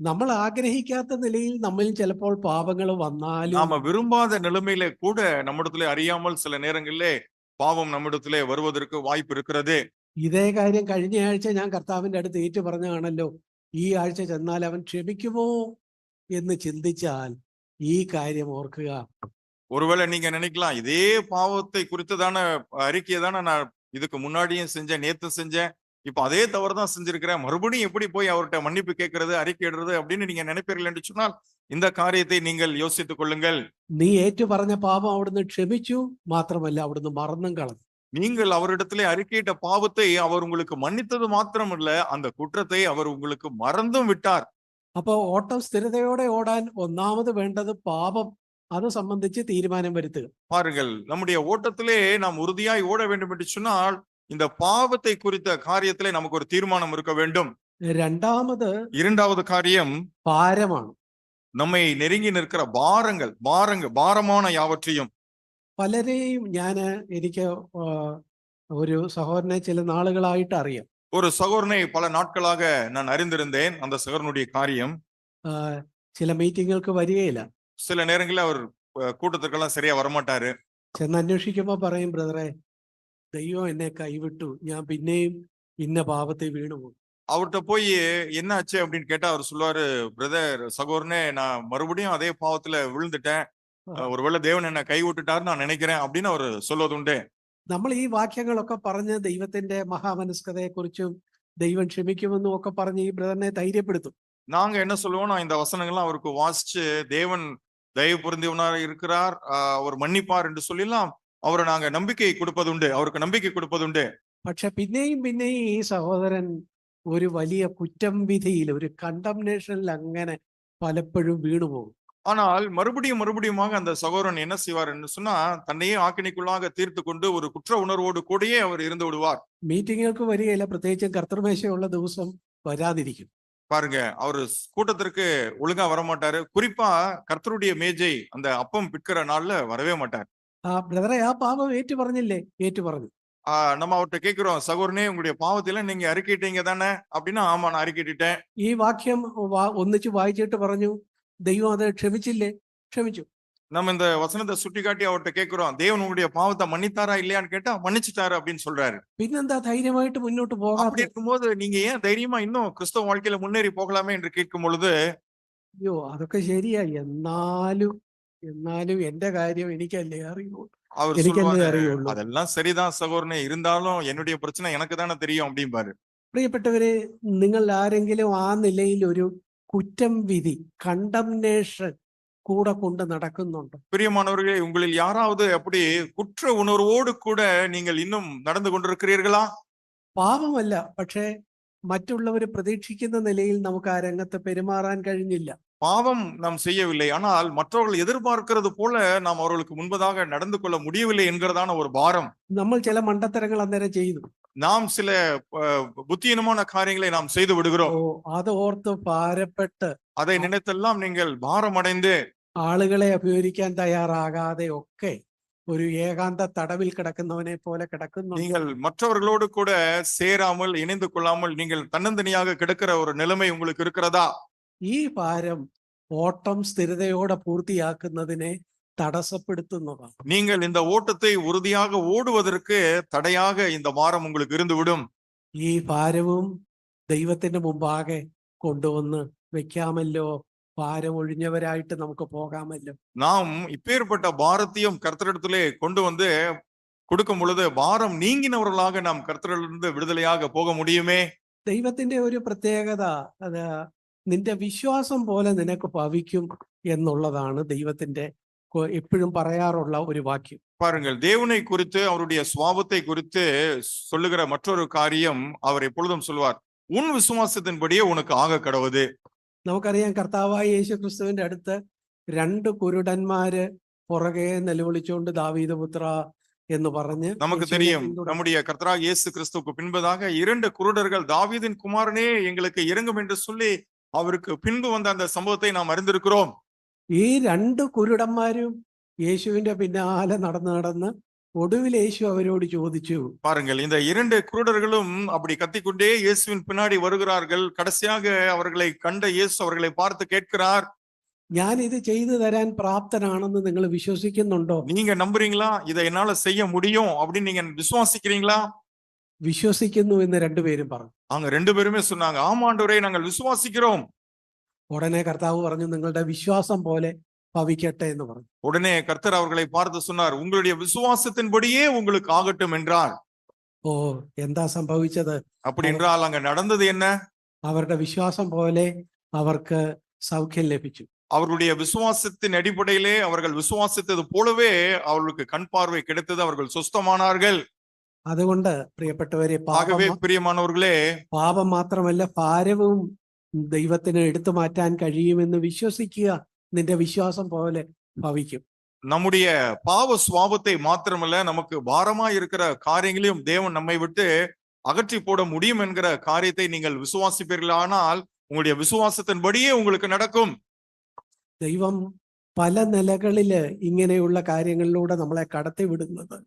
നമ്മൾ ആഗ്രഹിക്കാത്ത നിലയിൽ നമ്മിൽ ചിലപ്പോൾ പാപങ്ങൾ വന്നാലും நாம விரும்பாத நிலைமையில கூட நம்மிடத்திலே அறியாமல் சில நேரங்களிலே பாவம் நம்மிடத்திலே வருவதற்கு வாய்ப்பு இருக்கிறது. ഇതേ കാര്യം കഴിഞ്ഞ ആഴ്ച ഞാൻ കർത്താവിന്റെ അടുത്ത് ഏറ്റു പറഞ്ഞാണല്ലോ. ഈ ആഴ്ച ചെന്നാൽ അവൻ ക്ഷമിക്കുമോ എന്ന് ചിന്തിച്ചാൽ ഈ കാര്യം ഓർക്കുക. ஒருவேளை நீங்க நினைக்கலாம், இதே பாவத்தை குறித்துதான அறிக்கையை தானே நான் இதுக்கு முன்னாடியும் செஞ்சேன், நேத்து செஞ்சேன், இப்ப அதே தவறுதான் செஞ்சிருக்கிறேன், மறுபடியும் எப்படி போய் அவர்கிட்ட மன்னிப்பு கேட்கறது, அறிக்கையிடுறது அப்படின்னு நீங்க நினைப்பீர்கள் என்று சொன்னால் இந்த காரியத்தை நீங்கள் யோசித்துக் கொள்ளுங்கள். നീ ഏറ്റു പറഞ്ഞ പാപം അവിടുന്ന് ക്ഷമിച്ചു, മാത്രമല്ല അവിടുന്ന് മറന്നും കളഞ്ഞു. நீங்கள் அவரிடத்திலே அறிக்கையிட்ட பாவத்தை அவர் உங்களுக்கு மன்னித்தது மாத்திரமல்ல, அந்த குற்றத்தை அவர் உங்களுக்கு மறந்தும் விட்டார். അപ്പൊ ഓട്ടം സ്ഥിരതയോടെ ഓടാൻ ഒന്നാമത് വേണ്ടത് പാപം അത് സംബന്ധിച്ച് തീരുമാനം വരുത്തുക. பாருங்கள், நம்முடைய ஓட்டத்திலே நாம் உறுதியாய் ஓட வேண்டும் என்று சொன்னால் இந்த பாவத்தை குறித்த காரியத்திலே நமக்கு ஒரு தீர்மானம் இருக்க வேண்டும். രണ്ടാമത് இரண்டாவது காரியம் ഭാരമാണ്. நம்மை நெருங்கி நிற்கிற பாரமான யாவற்றையும். പലരെയും എനിക്ക് ഒരു സഹോദരനെ ചില നാളുകളായിട്ട് അറിയാം. ஒரு சகோதரனை பல நாட்களாக நான் அறிந்திருந்தேன். அந்த சகோதரனுடைய காரியம், ചില മീറ്റിങ്ങുകൾക്ക് വരികയില്ല. சில நேரங்களில் அவர் கூட்டத்திற்கெல்லாம் சரியா வரமாட்டாரு. ചെന്ന് അന്വേഷിക്കുമ്പോ പറയും, ബ്രദറെ, ദൈവം എന്നെ കൈവിട്ടു, ഞാൻ പിന്നെയും ഇന്ന പാപത്തെ വീണുപോകും. அவர்கிட்ட போய் என்ன ஆச்சு அப்படின்னு கேட்டா அவர் சொல்லுவாரு, பிரதர், சகோதரனே, நான் மறுபடியும் அதே பாவத்துல விழுந்துட்டேன், ஒருவேளை தேவன் என்ன கை விட்டுட்டாருன்னு நான் நினைக்கிறேன் அப்படின்னு அவர் சொல்வதுண்டு. നമ്മൾ ഈ വാക്യങ്ങളൊക്കെ പറഞ്ഞ് ദൈവത്തിന്റെ മഹാമനസ്കതയെ കുറിച്ചും ദൈവം ക്ഷമിക്കുമെന്നും ഒക്കെ പറഞ്ഞ് ഈ ബ്രദറിനെ ധൈര്യപ്പെടുത്തും. நாங்க என்ன சொல்லுவோம்னா, இந்த வசனங்கள்லாம் அவருக்கு வாசிச்சு தேவன் தயவு புரிந்தவனாக இருக்கிறார், அவர் மன்னிப்பார் என்று சொல்லலாம் அவரை நாங்க நம்பிக்கை கொடுப்பதுண்டு, அவருக்கு நம்பிக்கை கொடுப்பதுண்டு. പക്ഷെ പിന്നെയും ഈ സഹോദരൻ ഒരു വലിയ കുറ്റം വിധിയിൽ, ഒരു കണ്ടംനേഷനിൽ അങ്ങനെ പലപ്പോഴും വീണുപോകും. ஆனால் மறுபடியுமாக அந்த சகோதரன் என்ன செய்வார் என்று சொன்னா, தன்னையே ஆக்கினைக்குள்ளாக தீர்த்து கொண்டு ஒரு குற்ற உணர்வோடு கூடயே அவர் இருந்து விடுவார். മീറ്റിങ്ങുകൾക്ക് വരികയില്ല, പ്രത്യേകിച്ചും കർത്തൃമേശയുള്ള ദിവസം വരാതിരിക്കും. பாருங்க, அவரு கூட்டத்திற்கு ஒழுங்கா வரமாட்டாரு. குறிப்பா கர்த்தருடைய மேஜை அந்த அப்பம் பிற்கிற நாள்ல வரவே மாட்டார். ബ്രദറെ, ആ പാപം ഏറ്റു പറഞ്ഞില്ലേ? ഏറ്റു പറഞ്ഞു. நம்ம அவர்கிட்ட கேட்கிறோம், சகோதரனே, உங்களுடைய பாவத்தில நீங்க அறிக்கையிட்டீங்க தானே அப்படின்னா, ஆமா, நான் அறிக்கையிட்டேன். ഈ വാക്യം ഒന്നിച്ച് വായിച്ചിട്ട് പറഞ്ഞു, ദൈവം അത് ക്ഷമിച്ചില്ലേ? ക്ഷമിച്ചു. நம்ம இந்த வசனத்தை சுட்டி காட்டி அவர்கிட்ட கேட்கிறோம், தேவன் உங்களுடைய பாவத்தை மன்னித்தாரா இல்லையான்னு கேட்டா மன்னிச்சுட்டாரு அப்படின்னு சொல்றாரு. പിന്നെന്താ ധൈര്യമായിട്ട് മുന്നോട്ട് പോകാം? அப்படி இருக்கும்போது நீங்க ஏன் தைரியமா இன்னும் கிறிஸ்தவ வாழ்க்கையில முன்னேறி போகலாமே என்று கேட்கும் பொழுது, അയ്യോ, അതൊക്കെ ശരിയാ, എന്നാലും എന്റെ കാര്യം എനിക്കല്ലേ അറിയുള്ളൂ, அவர் എനിക്കല്ലേ சொல்லுவாரு, അറിയുള്ളൂ. அதெல்லாம் சரிதான் சகோதரனே, இருந்தாலும் என்னுடைய பிரச்சனை எனக்கு தானே தெரியும் அப்படிம்பாரு. പ്രിയപ്പെട്ടവരെ, നിങ്ങൾ ആരെങ്കിലും ആ നിലയിൽ ഒരു കുറ്റം വിധി, കണ്ടംനേഷൻ കൂടെ കൊണ്ട് നടക്കുന്നുണ്ടോ? பிரியமானவர்களே, உங்களில் யாராவது அப்படி குற்ற உணர்வோடு கூட நீங்கள் இன்னும் நடந்து கொண்டிருக்கிறீர்களா? പാപമല്ല, പക്ഷേ മറ്റുള്ളവർ പ്രതീക്ഷിക്കുന്ന നിലയിൽ നമുക്ക് ആ രംഗത്ത് പെരുമാറാൻ കഴിഞ്ഞില്ല. பாவம் நாம் செய்யவில்லை, ஆனால் மற்றவர்கள் எதிர்பார்க்கிறது போல நாம் அவர்களுக்கு முன்பதாக நடந்து கொள்ள முடியவில்லை என்கிறதான ஒரு பாரம். നമ്മൾ ചില മണ്ടത്തരങ്ങൾ അന്നേരം ചെയ്തു. நாம் சில புத்தியீனமான காரியங்களை நாம் செய்து விடுகிறோம். അത് ഓർത്ത് ഭാരപ്പെട്ട്, அதை நினைத்தெல்லாம் நீங்கள் பாரமடைந்து, ആളുകളെ അഭിമുഖീകരിക്കാൻ തയ്യാറാകാതെ ഒക്കെ ഒരു ഏകാന്ത തടവിൽ കിടക്കുന്നവനെ പോലെ കിടക്കുന്നു. நீங்கள் மற்றவர்களோடு கூட சேராமல் இணைந்து கொள்ளாமல் நீங்கள் தன்னந்தனியாக கிடக்கிற ஒரு நிலைமை உங்களுக்கு இருக்கிறதா? ഈ ഭാരം ഓട്ടം സ്ഥിരതയോടെ പൂർത്തിയാക്കുന്നതിനെ തടസ്സപ്പെടുത്തുന്നതാണ്. நீங்கள் இந்த ஓட்டத்தை உறுதியாக ஓடுவதற்கு தடையாக இந்த பாரம் உங்களுக்கு இருந்துவிடும். ഈ ഭാരവും ദൈവത്തിന്റെ മുമ്പാകെ കൊണ്ടുവന്ന് വെക്കാമല്ലോ, ഭാരം ഒഴിഞ്ഞവരായിട്ട് നമുക്ക് പോകാമല്ലോ. நாம் இப்பேற்பட்ட பாரத்தையும் கர்த்தரிடத்திலே கொண்டு வந்து கொடுக்கும் பொழுது பாரம் நீங்கினவர்களாக நாம் கர்த்தரிலிருந்து விடுதலையாக போக முடியுமே. ദൈവത്തിന്റെ ഒരു പ്രത്യേകത, അത് നിന്റെ വിശ്വാസം പോലെ നിനക്ക് ഭവിക്കും എന്നുള്ളതാണ് ദൈവത്തിന്റെ എപ്പോഴും പറയാറുള്ള ഒരു വാക്യം. பாருங்கள், தேவனை குறித்து, அவருடைய சுவாபத்தை குறித்து சொல்லுகிற மற்றொரு காரியம் அவர் எப்பொழுதும் சொல்வார், உன் விசுவாசத்தின்படியே உனக்கு ஆக கடவுது. നമുക്കറിയാം, കർത്താവായ യേശു ക്രിസ്തുവിന്റെ അടുത്ത് 2 കുരുടന്മാര് പുറകെ നിലവിളിച്ചുകൊണ്ട്, ദാവീദ് പുത്ര എന്ന് പറഞ്ഞ് நமக்கு യേശുവിനെ தெரியும் പിന്തുടർന്നു. நம்முடைய கர்த்தராகிய இயேசு கிறிஸ்துவுக்கு பின்பதாக 2 குருடர்கள் தாவீதின் குமாரனே எங்களுக்கு இறங்கும் என்று சொல்லி அவருக்கு பின்பு வந்த அந்த சம்பவத்தை நாம் அறிந்திருக்கிறோம். ഈ രണ്ട് കുരുടന്മാരും യേശുവിന്റെ പിന്നാലെ നടന്ന് ഒടുവിൽ യേശു അവരോട് ചോദിച്ചു, பாருங்கள், இந்த 2 குருடர்களும் அப்படி கத்திக்கொண்டே இயேசுவின் பின்னாடி வருகிறார்கள். கடைசியாக அவர்களை கண்ட இயேசு அவர்களை பார்த்து கேட்கிறார், ഞാൻ ഇത് ചെയ്തു തരാൻ പ്രാപ്തനാണെന്ന് നിങ്ങൾ വിശ്വസിക്കുന്നുണ്ടോ? நீங்க நம்புறீங்களா? இதை என்னால செய்ய முடியும் அப்படின்னு நீங்க விசுவாசிக்கிறீங்களா? വിശ്വസിക്കുന്നു എന്ന് രണ്ടുപേരും പറഞ്ഞു. அவங்க 2 பேருமே சொன்னாங்க, ஆமா ஆண்டவரே, நாங்கள் விசுவாசிக்கிறோம். ഉടനെ കർത്താവ് പറഞ്ഞു, നിങ്ങളുടെ വിശ്വാസം പോലെ ഭവിക്കട്ടെ എന്ന് പറഞ്ഞു. உடனே கர்த்தர் அவர்களை பார்த்து சொன்னார், உங்களுடைய விசுவாசத்தின்படியே உங்களுக்கு ஆகட்டும் என்றார். ഓ, എന്താ സംഭവിച്ചത്? அப்படி என்றால் அங்க நடந்தது என்ன? അവരുടെ വിശ്വാസം പോലെ അവർക്ക് സൗഖ്യം ലഭിച്ചു. அவர்களுடைய விசுவாசத்தின் அடிப்படையிலே அவர்கள் விசுவாசித்தது போலவே அவர்களுக்கு கண் பார்வை கிடைத்தது. அவர்கள் சுஸ்தமானார்கள். അതുകൊണ്ട് പ്രിയപ്പെട്ടവരെ, ஆகவே பிரியமானவர்களே, പാപം മാത്രമല്ല ഭാരവും ദൈവത്തിന് എടുത്തു മാറ്റാൻ കഴിയുമെന്ന് വിശ്വസിക്കുക. നിന്റെ വിശ്വാസം പോലെ ഭവിക്കും. நம்முடைய பாவ சுவாபத்தை மாத்திரமல்ல, நமக்கு பாரமா இருக்கிற காரியங்களையும் தேவன் நம்மை விட்டு அகற்றி போட முடியும் என்கிற காரியத்தை நீங்கள் விசுவாசிப்பீர்களானால் உங்களுடைய விசுவாசத்தின்படியே உங்களுக்கு நடக்கும். ദൈവം പല നിലകളില് ഇങ്ങനെയുള്ള കാര്യങ്ങളിലൂടെ നമ്മളെ കടത്തി വിടുന്നത്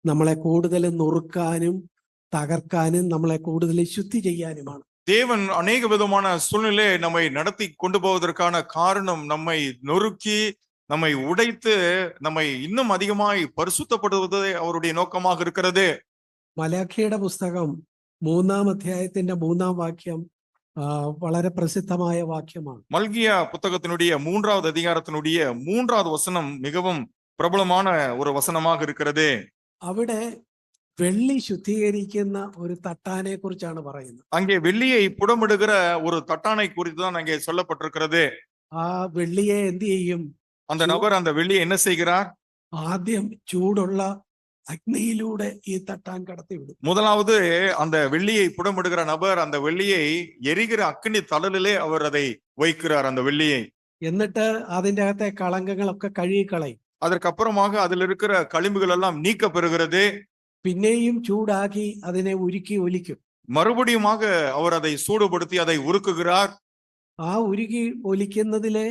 നമ്മളെ കൂടുതൽ നുറുക്കാനും തകർക്കാനും നമ്മളെ കൂടുതൽ ശുദ്ധി ചെയ്യാനുമാണ്. தேவன் அநேக விதமான சூழ்நிலை நம்மை நடத்தி கொண்டு போவதற்கான காரணம் நம்மை நொறுக்கி, நம்மை உடைத்து, நம்மை இன்னும் அதிகமாய் பரிசுத்தப்படுவதே அவருடைய நோக்கமாக இருக்கிறது. മലാഖിയുടെ പുസ്തകം 3-ാം അധ്യായത്തിന്റെ 3-ാം വാക്യം വളരെ പ്രസിദ്ധമായ വാക്യമാണ്. மல்கியா புத்தகத்தினுடைய 3வது அதிகாரத்தினுடைய 3வது வசனம் மிகவும் பிரபலமான ஒரு வசனமாக இருக்கிறது. അവിടെ വെള്ളി ശുദ്ധീകരിക്കുന്ന ഒരു തട്ടാനെ കുറിച്ചാണ് പറയുന്നത്. அங்கே வெள்ளியை புடமிடுகிற ஒரு தட்டானை குறித்து தான் அங்கே சொல்லப்பட்டிருக்கிறது. ആ വെള്ളിയെ എന്ത് ചെയ്യും? அந்த நபர் அந்த வெள்ளியை என்ன செய்கிறார்? ആദ്യം ചൂടുള്ള അഗ്നിയിലൂടെ ഈ തട്ടാൻ കടത്തിവിടും. முதலாவது அந்த வெள்ளியை புடமிடுகிற நபர் அந்த வெள்ளியை எரிகிற அக்கினி தழலிலே அவர் அதை வைக்கிறார், அந்த வெள்ளியை. എന്നിട്ട് അതിൻ്റെ അകത്തെ കളങ്കങ്ങളൊക്കെ കഴുകിക്കളയും. அதற்கப்புறமாக அதில் இருக்கிற களிம்புகள் எல்லாம் நீக்க பெறுகிறது. പിന്നെയും ചൂടാക്കി അതിനെ ഉരുക്കി ഒലിക്കും. மறுபடியுமாக அவர் அதை சூடுபடுத்தி அதை உருக்குகிறார். ആ ഉരുക്കി ഒലിക്കുന്നതിലെ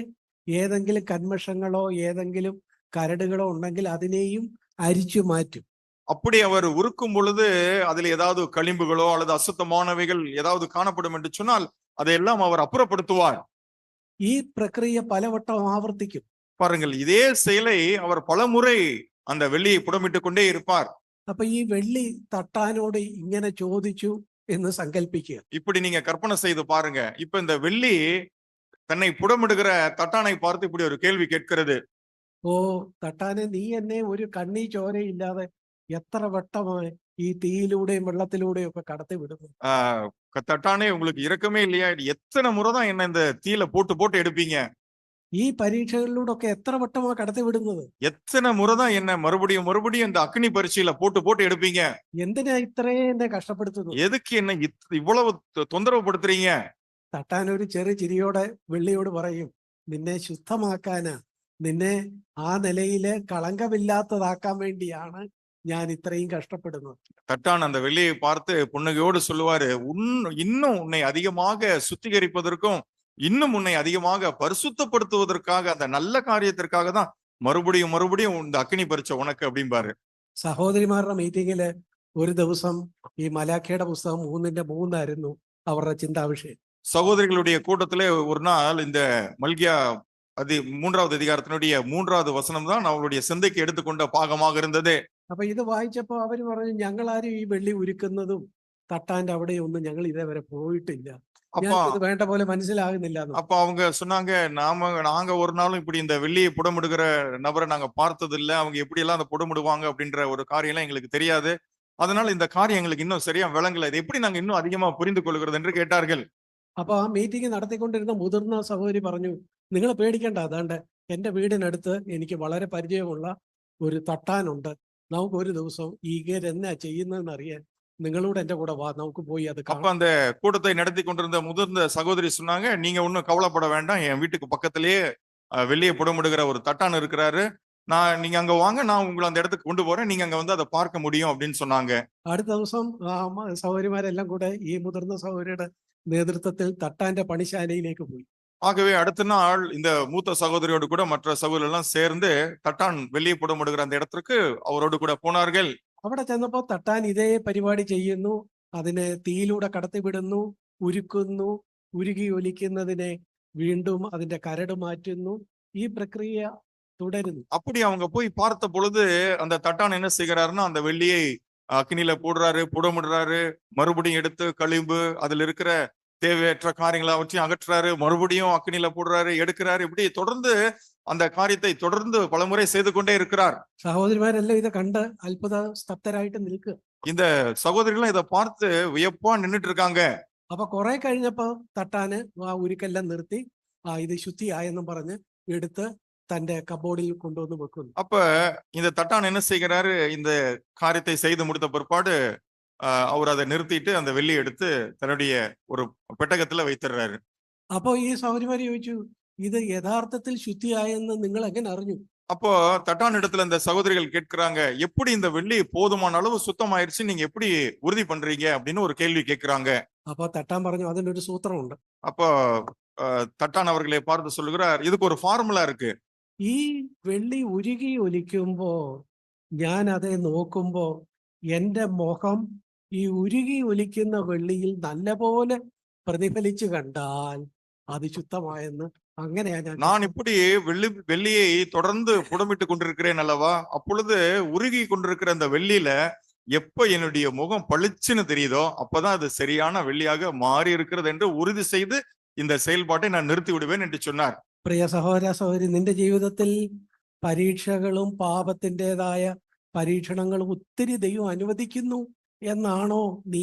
ഏതെങ്കിലും കന്മഷങ്ങളോ ഏതെങ്കിലും കരടുകളോ ഉണ്ടെങ്കിൽ അതിനെയും അരിച്ചു മാറ്റും. அப்படி அவர் உருக்கும் பொழுது அதில் ஏதாவது களிம்புகளோ அல்லது அசுத்தமானவைகள் ஏதாவது காணப்படும் என்று சொன்னால் அதையெல்லாம் அவர் அப்புறப்படுத்துவார். ഈ പ്രക്രിയ പലവട്ടം ആവർത്തിക്കും. பாருங்கள், இதே செயலை அவர் பலமுறை அந்த வெள்ளியை புடமிட்டுக் கொண்டே இருப்பார். അപ്പൊ ഈ വെള്ളി തട്ടാനോട് ഇങ്ങനെ ചോദിച്ചു എന്ന് സങ്കല്പിക്കുക. இப்படி நீங்க கற்பனை செய்து பாருங்க. இப்ப இந்த வெள்ளி தன்னை புடமிடுகிற தட்டானை பார்த்து இப்படி ஒரு கேள்வி கேட்கிறது. ഓ തട്ടാനെ, നീ എന്നെ ഒരു കണ്ണീ ചോരയില്ലാതെ എത്ര വട്ടമായി ഈ തീയിലൂടെയും വെള്ളത്തിലൂടെയും ഒക്കെ കടത്തി വിടുന്നു. தட்டானே, உங்களுக்கு இரக்கமே இல்லையா? எத்தனை முறைதான் என்ன இந்த தீயில போட்டு போட்டு எடுப்பீங்க? ഈ പരീക്ഷകളിലൂടെ ഒക്കെ എത്ര വട്ടമാണ് കടത്തി വിടുന്നത്? எத்தனை முறைதான் என்ன மறுபடியும் மறுபடியும் இந்த அக்னி பரீட்சையில போட்டு போட்டு எடுப்பீங்க? എന്തിനാ ഇത്രയും എന്നെ കഷ്ടപ്പെടുത്തുന്നു? எதுக்கு என்ன இவ்வளவு தொந்தரவு படுத்துறீங்க? തട്ടാൻ ഒരു ചെറിയ ചിരിയോടെ വെള്ളിയോട് പറയും, നിന്നെ ശുദ്ധമാക്കാനാ, നിന്നെ ആ നിലയില് കളങ്കമില്ലാത്തതാക്കാൻ വേണ്ടിയാണ് ഞാൻ ഇത്രയും കഷ്ടപ്പെടുന്നത്. தட்டான் அந்த வெள்ளியை பார்த்து புன்னகையோடு சொல்லுவாரு, இன்னும் உன்னை அதிகமாக சுத்திகரிப்பதற்கும் இன்னும் உன்னை அதிகமாக பரிசுத்தப்படுத்துவதற்காக, அந்த நல்ல காரியத்திற்காக தான் மறுபடியும் மறுபடியும் இந்த அக்னி பரீட்சை உனக்கு அப்படிம்பாரு. സഹോദരിമാരുടെ മീറ്റിങ്ങില് ഒരു ദിവസം ഈ മലാഖയുടെ പുസ്തകം 3-ന്റെ 3 അവരുടെ ചിന്താവിഷയം. சகோதரிகளுடைய கூட்டத்திலே ஒரு நாள் இந்த மல்கியா 3வது அதிகாரத்தினுடைய 3வது வசனம் தான் அவருடைய சிந்தைக்கு எடுத்துக்கொண்ட பாகமாக இருந்தது. അപ്പൊ ഇത് വായിച്ചപ്പോ അവര് പറഞ്ഞു, ഞങ്ങളാരും ഈ വെള്ളി ഉരുക്കുന്നതും തട്ടാന്റെ അവിടെയൊന്നും ഞങ്ങൾ ഇതേവരെ പോയിട്ടില്ല, ഇത് വേണ്ട പോലെ മനസ്സിലാകുന്നില്ല. அப்ப அவங்க சொன்னாங்க, நாங்க ஒரு நாளும் இப்படி இந்த வெள்ளியை புடமிடுகிற நபரை நாங்க பார்த்தது இல்ல, அவங்க எப்படி எல்லாம் அதை புடமிடுவாங்க அப்படின்ற ஒரு காரியம் எல்லாம் எங்களுக்கு தெரியாது, அதனால இந்த காரியம் எங்களுக்கு இன்னும் சரியா விளங்கல, இது எப்படி நாங்க இன்னும் அதிகமா புரிந்து கொள்கிறது என்று கேட்டார்கள். അപ്പൊ ആ മീറ്റിംഗ് നടത്തിക്കൊണ്ടിരുന്ന മുതിർന്ന സഹോദരി പറഞ്ഞു, നിങ്ങൾ പേടിക്കേണ്ട, അതാണ്ട് എന്റെ വീടിനടുത്ത് എനിക്ക് വളരെ പരിചയമുള്ള ഒരു തട്ടാനുണ്ട്, നമുക്ക് ഒരു ദിവസം ഇവരെന്നാ ചെയ്യുന്നതെന്ന് അറിയാൻ നിങ്ങളോട് എന്റെ കൂടെ വാ, നമുക്ക് പോയി അത്. அப்ப அந்த கூட்டத்தை நடத்தி கொண்டிருந்த முதிர்ந்த சகோதரி சொன்னாங்க, நீங்க ஒன்னும் கவலைப்பட வேண்டாம், என் வீட்டுக்கு பக்கத்திலேயே வெள்ளியை புடமிடுகிற ஒரு தட்டான் இருக்கிறாரு, நீங்க அங்க வாங்க, நான் உங்களை அந்த இடத்துக்கு கொண்டு போறேன், நீங்க அங்க வந்து அதை பார்க்க முடியும் அப்படின்னு சொன்னாங்க. അടുത്ത ദിവസം സഹോദരിമാരെല്ലാം കൂടെ ഈ മുതിർന്ന സഹോദരിയുടെ നേതൃത്വത്തിൽ തട്ടാന്റെ പണിശാലയിലേക്ക് പോയി. ஆகவே அடுத்த நாள் இந்த மூத்த சகோதரியோடு கூட மற்ற சகோதரர் எல்லாம் சேர்ந்து தட்டான் வெள்ளியை புடமிடுகிற அந்த இடத்திற்கு அவரோடு கூட போனார்கள். അവിടെ ചെന്നപ്പോ തട്ടാൻ ഇതേ പരിപാടി ചെയ്യുന്നു. അതിനെ തീയിലൂടെ കടത്തിവിടുന്നു, ഉരുക്കുന്നു, ഉരുകി ഒലിക്കുന്നതിനെ വീണ്ടും അതിന്റെ കരട് മാറ്റുന്നു. ഈ പ്രക്രിയ തുടരുന്നു. அப்படி அவங்க போய் பார்த்த பொழுது அந்த தட்டான் என்ன செய்கிறாருன்னா, அந்த வெள்ளியை அக்னியில போடுறாரு, புடமிடுறாரு, மறுபடியும் எடுத்து களிம்பு அதுல இருக்கிற தேவையற்ற காரியங்களை அவற்றையும் அகற்றுறாரு, மறுபடியும் அக்னியில போடுறாரு, எடுக்கிறாரு. இப்படி தொடர்ந்து அந்த காரியத்தை தொடர்ந்து பலமுறை செய்து கொண்டே இருக்கிறார். സഹോദരിമാരെല്ലാം ഇത് കണ്ട് അത്ഭുത സ്തബ്ധരായിട്ട് നിൽക്കുക. இந்த சகோதரிகளும் இதை பார்த்து வியப்பா நின்னுட்டு இருக்காங்க. അപ്പൊ കുറെ കഴിഞ്ഞപ്പോ തട്ടാന് ആ ഉരുക്കെല്ലാം നിർത്തി ഇത് ശുദ്ധിയായെന്നും പറഞ്ഞ് എടുത്ത് തന്റെ കബോർഡിൽ കൊണ്ടുവന്ന് വെക്കുന്നു. அப்ப இந்த தட்டான் என்ன செய்கிறாரு, இந்த காரியத்தை செய்து முடித்த பிற்பாடு அவர் அதை நிறுத்திட்டு அந்த வெள்ளி எடுத்து தன்னுடைய ஒரு பெட்டகத்துல வைத்திடுறாரு. അപ്പൊ ഈ സഹോദരിമാര് ചോദിച്ചു, ഇത് യഥാർത്ഥത്തിൽ ശുദ്ധിയായെന്ന് നിങ്ങൾ എങ്ങനെ അറിഞ്ഞു? அப்போ தட்டான் இடத்துல இந்த சகோதரிகள் கேட்கிறாங்க, எப்படி இந்த வெள்ளி போதுமான அளவு சுத்தமாயிருச்சு நீங்க எப்படி உறுதி பண்றீங்க அப்படின்னு ஒரு கேள்வி கேட்கிறாங்க. അപ്പൊ തട്ടാൻ പറഞ്ഞു, അതിനൊരു സൂത്രമുണ്ട്. அப்போ தட்டான் அவர்களை பார்த்து சொல்லுகிறார், இதுக்கு ஒரு ஃபார்முலா இருக்கு. ഈ വെള്ളി ഉരുകി ഒലിക്കുമ്പോ ഞാൻ அதை നോക്കുമ്പോ എന്റെ മുഖം ഈ ഉരുകി ഒലിക്കുന്ന വെള്ളിയിൽ നല്ലപോലെ പ്രതിഫലിച്ചു കണ്ടാൽ അത് ശുദ്ധമായെന്ന് അങ്ങനെയാ நான் இப்படி வெள்ளியை தொடர்ந்து புடமிட்டு கொண்டிருக்கிறேன் அல்லவா, அப்பொழுது உருகி கொண்டிருக்கிற அந்த வெள்ளியில எப்ப என்னுடைய முகம் பளிச்சுன்னு தெரியுதோ அப்பதான் அது சரியான வெள்ளியாக மாறி இருக்கிறது என்று உறுதி செய்து இந்த செயல்பாட்டை நான் நிறுத்தி விடுவேன் என்று சொன்னார். പ്രിയ സഹോദര സഹോദരി, നിന്റെ ജീവിതത്തിൽ പരീക്ഷകളും പാപത്തിൻ്റെതായ പരീക്ഷണങ്ങളും ഒത്തിരി ദൈവം അനുവദിക്കുന്നു എന്നാണോ നീ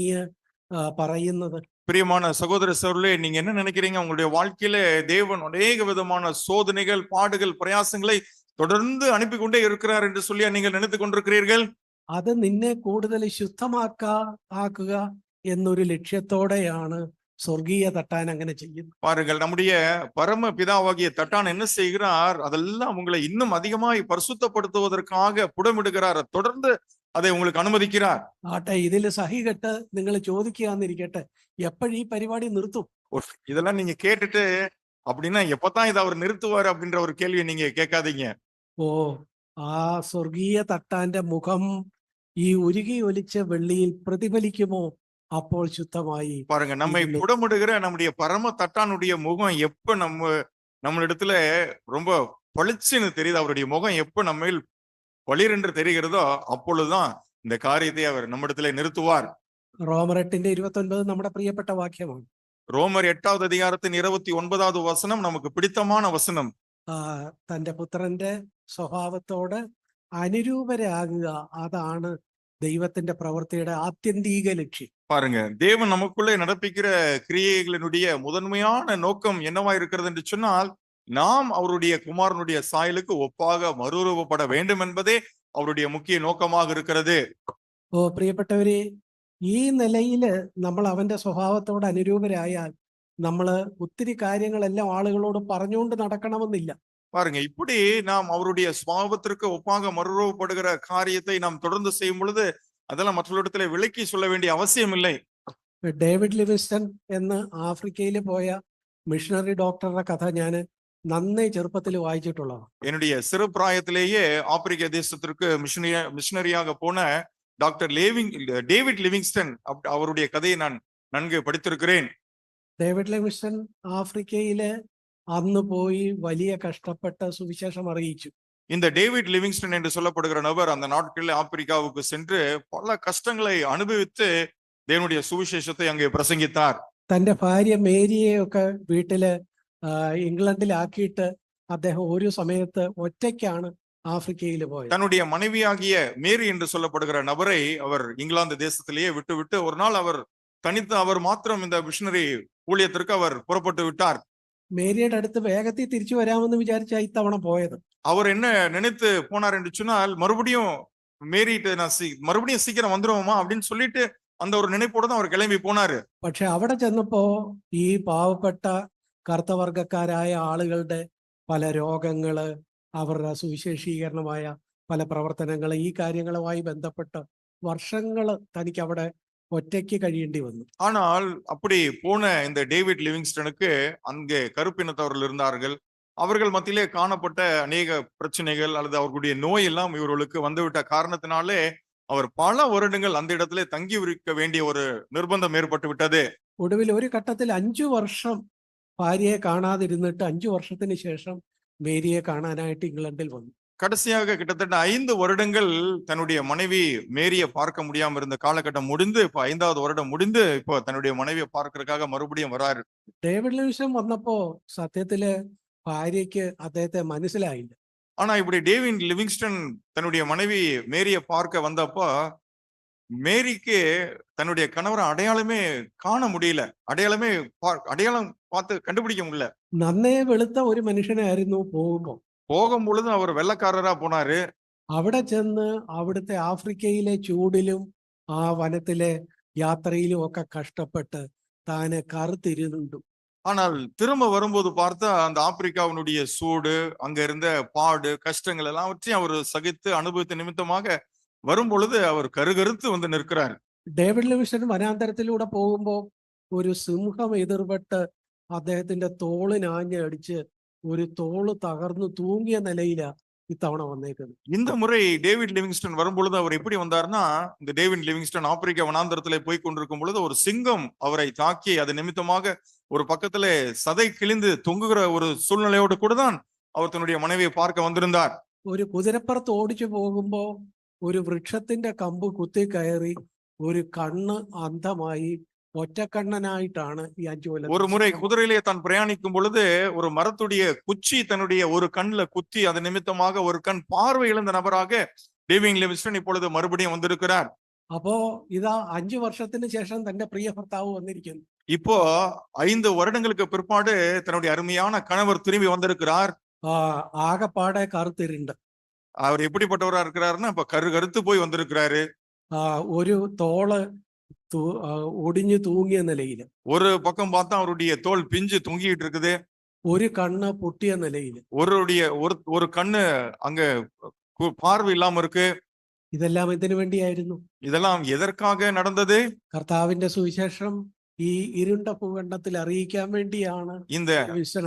പറയുന്നത്? பிரியமான சகோதர சகோதரர்களே, நீங்க என்ன நினைக்கிறீங்க? உங்களுடைய வாழ்க்கையில தேவன் அநேக விதமான சோதனைகள், பாடுகள், பிரயாசங்களை தொடர்ந்து அனுப்பி கொண்டே இருக்கிறார் என்று சொல்லி நீங்கள் நினைத்துக் கொண்டிருக்கிறீர்கள்? അത് നിന്നെ കൂടുതൽ ആക്കുക എന്നൊരു ലക്ഷ്യത്തോടെയാണ് സ്വർഗീയ തട്ടാൻ അങ്ങനെ ചെയ്യുന്നു. பாருங்கள், நம்முடைய பரம பிதாவாகிய தட்டான் என்ன செய்கிறார், அதெல்லாம் உங்களை இன்னும் அதிகமாய் பரிசுத்தப்படுத்துவதற்காக புடமிடுகிறார். தொடர்ந்து அதை உங்களுக்கு அனுமதிக்கிறார். ആട്ടെ, ഇതിൽ സഹികെട്ട് നിങ്ങൾ ചോദിക്കുകയെന്നിരിക്കട്ടെ, എപ്പോഴീ പരിപാടി നിർത്തും? இதெல்லாம் நீங்க கேட்டுட்டு அப்படின்னா எப்பதான் இதை அவர் நிறுத்துவார் அப்படின்ற ஒரு கேள்வியை நீங்க கேட்காதீங்க. ഓ, ആ സ്വർഗീയ തട്ടാന്റെ മുഖം ഈ ഉരുകി ഒലിച്ച വെള്ളിയിൽ പ്രതിഫലിക്കുമോ? അപ്പോൾ ശുദ്ധമായി. பாருங்க, நம்மை புடமிடுகிற நம்முடைய பரம தட்டானுடைய முகம் எப்ப நம்மளிடத்துல ரொம்ப பளிச்சுன்னு தெரியுது, அவருடைய முகம் எப்ப நம்ம பளிரென்று தெரிகிறதோ அப்பொழுதுதான் இந்த காரியத்தை அவர் நம்மிடத்திலே நிறுத்துவார். റോമർ 8:29 നമ്മുടെ പ്രിയപ്പെട്ട വാക്യമാണ്. ரோமர் 8வது அதிகாரத்தின் 29வது வசனம் நமக்கு பிடித்தமான வசனம். തന്റെ പുത്രന്റെ സ്വഭാവത്തോട് അനുരൂപരാകുക, അതാണ് ദൈവത്തിന്റെ പ്രവൃത്തിയുടെ ആത്യന്തിക ലക്ഷ്യം. பாருங்க, தேவன் நமக்குள்ளே நடப்பிக்கிற கிரியைகளினுடைய முதன்மையான நோக்கம் என்னவா இருக்கிறது என்று சொன்னால், நாம் அவருடைய குமாரனுடைய சாயலுக்கு ஒப்பாக மறுரூபப்பட வேண்டும் என்பதே அவருடைய முக்கிய நோக்கமாக இருக்கிறது. ഓ പ്രിയപ്പെട്ടവരെ, ഈ നിലയില് നമ്മൾ അവന്റെ സ്വഭാവത്തോട് അനുരൂപരായാൽ നമ്മള് ഒത്തിരി കാര്യങ്ങളെല്ലാം ആളുകളോട് പറഞ്ഞുകൊണ്ട് നടക്കണമെന്നില്ല. பாருங்க, இப்படி நாம் அவருடைய சுபாவத்திற்கு ஒப்பாக மறுரூபப்படுகிற காரியத்தை நாம் தொடர்ந்து செய்யும் பொழுது அதெல்லாம் மற்றவரிடத்துல விளக்கி சொல்ல வேண்டிய அவசியம் இல்லை. ഡേവിഡ് ലിവിങ്സ്റ്റൺ എന്ന് ആഫ്രിക്കയിൽ പോയ മിഷണറി ഡോക്ടറുടെ കഥ ഞാൻ നന്നേ ചെറുപ്പത്തിൽ വായിച്ചിട്ടുള്ളതാണ്. என்னுடைய சிறு பிராயத்திலேயே ஆப்பிரிக்க தேசத்திற்கு மிஷனரியாக போன டாக்டர் டேவிட் லிவிங்ஸ்டன் அவருடைய கதையை நான் நன்கு படித்திருக்கிறேன். ഡേവിഡ് ലിവിങ്സ്റ്റൺ ആഫ്രിക്കയില് അന്ന് പോയി വലിയ കഷ്ടപ്പെട്ട സുവിശേഷം അറിയിച്ചു. இந்த டேவிட் லிவிங்ஸ்டன் என்று சொல்லப்படுகிற நபர் அந்த நாட்களில் ஆப்பிரிக்காவுக்கு சென்று பல கஷ்டங்களை அனுபவித்து தேவனுடைய சுவிசேஷத்தை அங்கே பிரசங்கித்தார். തന്റെ ഭാര്യ മേരിയെയൊക്കെ വീട്ടില് ഇംഗ്ലണ്ടിലാക്കിയിട്ട് അദ്ദേഹം ഒരു സമയത്ത് ഒറ്റയ്ക്കാണ് ஆப்பிரிக்கையில போய் தன்னுடைய மனைவியாகிய மேரி என்று சொல்லப்படுகிற நபரை அவர் இங்கிலாந்து தேசத்திலேயே விட்டு ஒரு நாள் அவர் தனித்து அவர் மாத்திரம் இந்த மிஷனரி ஊழியத்திற்கு அவர் புறப்பட்டு விட்டார். മേരിയുടെ അടുത്ത് വേഗത്തിൽ തിരിച്ചു വരാമെന്ന് വിചാരിച്ച ഇത്തവണ പോയത്. அவர் என்ன நினைத்து போனார் என்று சொன்னால், மறுபடியும் மேரிட்டு நான் மறுபடியும் சீக்கிரம் வந்துருவோமா அப்படின்னு சொல்லிட்டு அந்த ஒரு நினைப்போட தான் அவர் கிளம்பி போனாரு. പക്ഷെ അവിടെ ചെന്നപ്പോ ഈ പാവപ്പെട്ട കറുത്തവർഗക്കാരായ ആളുകളുടെ പല രോഗങ്ങള്, അവരുടെ സുവിശേഷീകരണമായ പല പ്രവർത്തനങ്ങൾ, ഈ കാര്യങ്ങളുമായി ബന്ധപ്പെട്ട് വർഷങ്ങൾ തനിക്ക് അവിടെ ഒറ്റയ്ക്ക് കഴിയേണ്ടി വന്നു. ஆனால் அப்படி போன இந்த டேவிட் லிவிங்ஸ்டனுக்கு அங்கே கருப்பினத்தவர்கள் இருந்தார்கள். அவர்கள் மத்தியிலே காணப்பட்ட அநேக பிரச்சனைகள் அல்லது அவர்களுடைய நோய் எல்லாம் இவர்களுக்கு வந்துவிட்ட காரணத்தினாலே அவர் பல வருடங்கள் அந்த இடத்திலே தங்கி இருக்க வேண்டிய ஒரு நிர்பந்தம் ஏற்பட்டு விட்டது. ഒടുവിൽ ഒരു ഘട്ടത്തിൽ 5 വർഷം ഭാര്യയെ കാണാതിരുന്നിട്ട് 5 വർഷത്തിന് ശേഷം മേരിയെ കാണാനായിട്ട് ഇംഗ്ലണ്ടിൽ വന്നു. கடைசியாக கிட்டத்தட்ட 5 வருடங்கள் தன்னுடைய மனைவி மேரியை பார்க்க முடியாம இருந்த காலகட்டம் முடிந்து இப்ப 5வது வருடம் முடிந்து இப்போ தன்னுடைய மனைவியை பார்க்கறதுக்காக மறுபடியும் வராரு. ഡേവിഡ് ലിവിങ്സ്റ്റൺ വന്നപ്പോ സത്യത്തില് ഭാര്യയ്ക്ക് അദ്ദേഹത്തെ മനസ്സിലായില്ല. ஆனா இப்படி டேவிட் லிவிங்ஸ்டன் தன்னுடைய மனைவி மேரியை பார்க்க வந்தப்போ மேரிக்கு தன்னுடைய கணவரை அடையாளமே காண முடியல. அடையாளம் பார்த்து கண்டுபிடிக்க முடியல. നന്നേ വെളുത്ത ഒരു മനുഷ്യനായിരുന്നു പോകുമ്പോ. போகும் பொழுது அவர் வெள்ளைக்காரரா போனாரு. അവിടെ ചെന്ന് അവിടുത്തെ ആഫ്രിക്കയിലെ ചൂടിലും ആ വനത്തിലെ യാത്രയിലും ഒക്കെ കഷ്ടപ്പെട്ട് താന് കറുത്തിരുന്നു. ஆனால் திரும்ப வரும்போது பார்த்தா அந்த ஆப்பிரிக்காவினுடைய சூடு, அங்க இருந்த பாடு, கஷ்டங்கள் எல்லாவற்றையும் அவர் சகித்து அனுபவித்த நிமித்தமாக வரும் பொழுது அவர் கருகருத்து வந்து நிற்கிறார். ഡേവിഡ് ലിവിങ്സ്റ്റൺ വനാന്തരത്തിലൂടെ പോകുമ്പോ ഒരു സിംഹം എതിർപെട്ട് അദ്ദേഹത്തിന്റെ തോളിനാഞ്ഞ് അടിച്ച് ഒരു തോള് തകർന്നു തൂങ്ങിയ നിലയിലാ ഇത്തവണ വന്നേക്കുന്നത്. இந்த முறை டேவிட் லிவிங்ஸ்டன் வரும் பொழுது அவர் எப்படி வந்தார்னா, இந்த டேவிட் லிவிங்ஸ்டன் ஆப்பிரிக்கா வனாந்தரத்திலே போய் கொண்டிருக்கும் பொழுது ஒரு சிங்கம் அவரை தாக்கி அது நிமித்தமாக ஒரு பக்கத்திலே சதை கிழிந்து தொங்குகிற ஒரு சூழ்நிலையோடு கூட தான் அவர் தன்னுடைய மனைவியை பார்க்க வந்திருந்தார். ഒരു കുതിരപ്പുറത്ത് ഓടിച്ചു പോകുമ്പോ ഒരു വൃക്ഷത്തിന്റെ കമ്പ് കുത്തി കയറി ഒരു കണ്ണ് അന്ധമായി ഒറ്റക്കണ്ണനായിട്ടാണ് ഈ 5 കൊല്ലം. ஒரு முறை குதிரையிலே தான் பிரயாணிக்கும் பொழுது ஒரு மரத்துடைய குச்சி தன்னுடைய ஒரு கண்ணுல குத்தி அது நிமித்தமாக ஒரு கண் பார்வை இழந்த நபராக டேவிட் லிவிங்ஸ்டன் இப்பொழுது மறுபடியும் வந்திருக்கிறார். അപ്പോ ഇതാ 5 വർഷത്തിന് ശേഷം തന്റെ പ്രിയ ഭർത്താവ് വന്നിരിക്കുന്നു. இப்போ 5 வருடங்களுக்கு பிற்பாடு தன்னுடைய அருமையான கணவர் திரும்பி வந்திருக்கிறார். ആകപ്പാടെ കറുത്തിരുണ്ട്. அவர் எப்படிப்பட்டவரா இருக்கிறாருன்னா இப்ப கருத்து போய் வந்திருக்கிறாரு. ഒരു തോള് ഒടിഞ്ഞു തൂങ്ങിയ നിലയില്, ஒரு பக்கம் பார்த்தா அவருடைய தோல் பிஞ்சு தொங்கிட்டு இருக்குது. ഒരു കണ്ണ് പൊട്ടിയ നിലയില്, ஒரு கண்ணு அங்க பார்வை இல்லாம இருக்கு. ഇതെല്ലാം എന്തിനു വേണ്ടിയായിരുന്നു? இதெல்லாம் எதற்காக நடந்தது? കർത്താവിന്റെ സുവിശേഷം ഈ ഇരുണ്ട ഭൂഖണ്ഡത്തിൽ അറിയിക്കാൻ വേണ്ടിയാണ് இந்த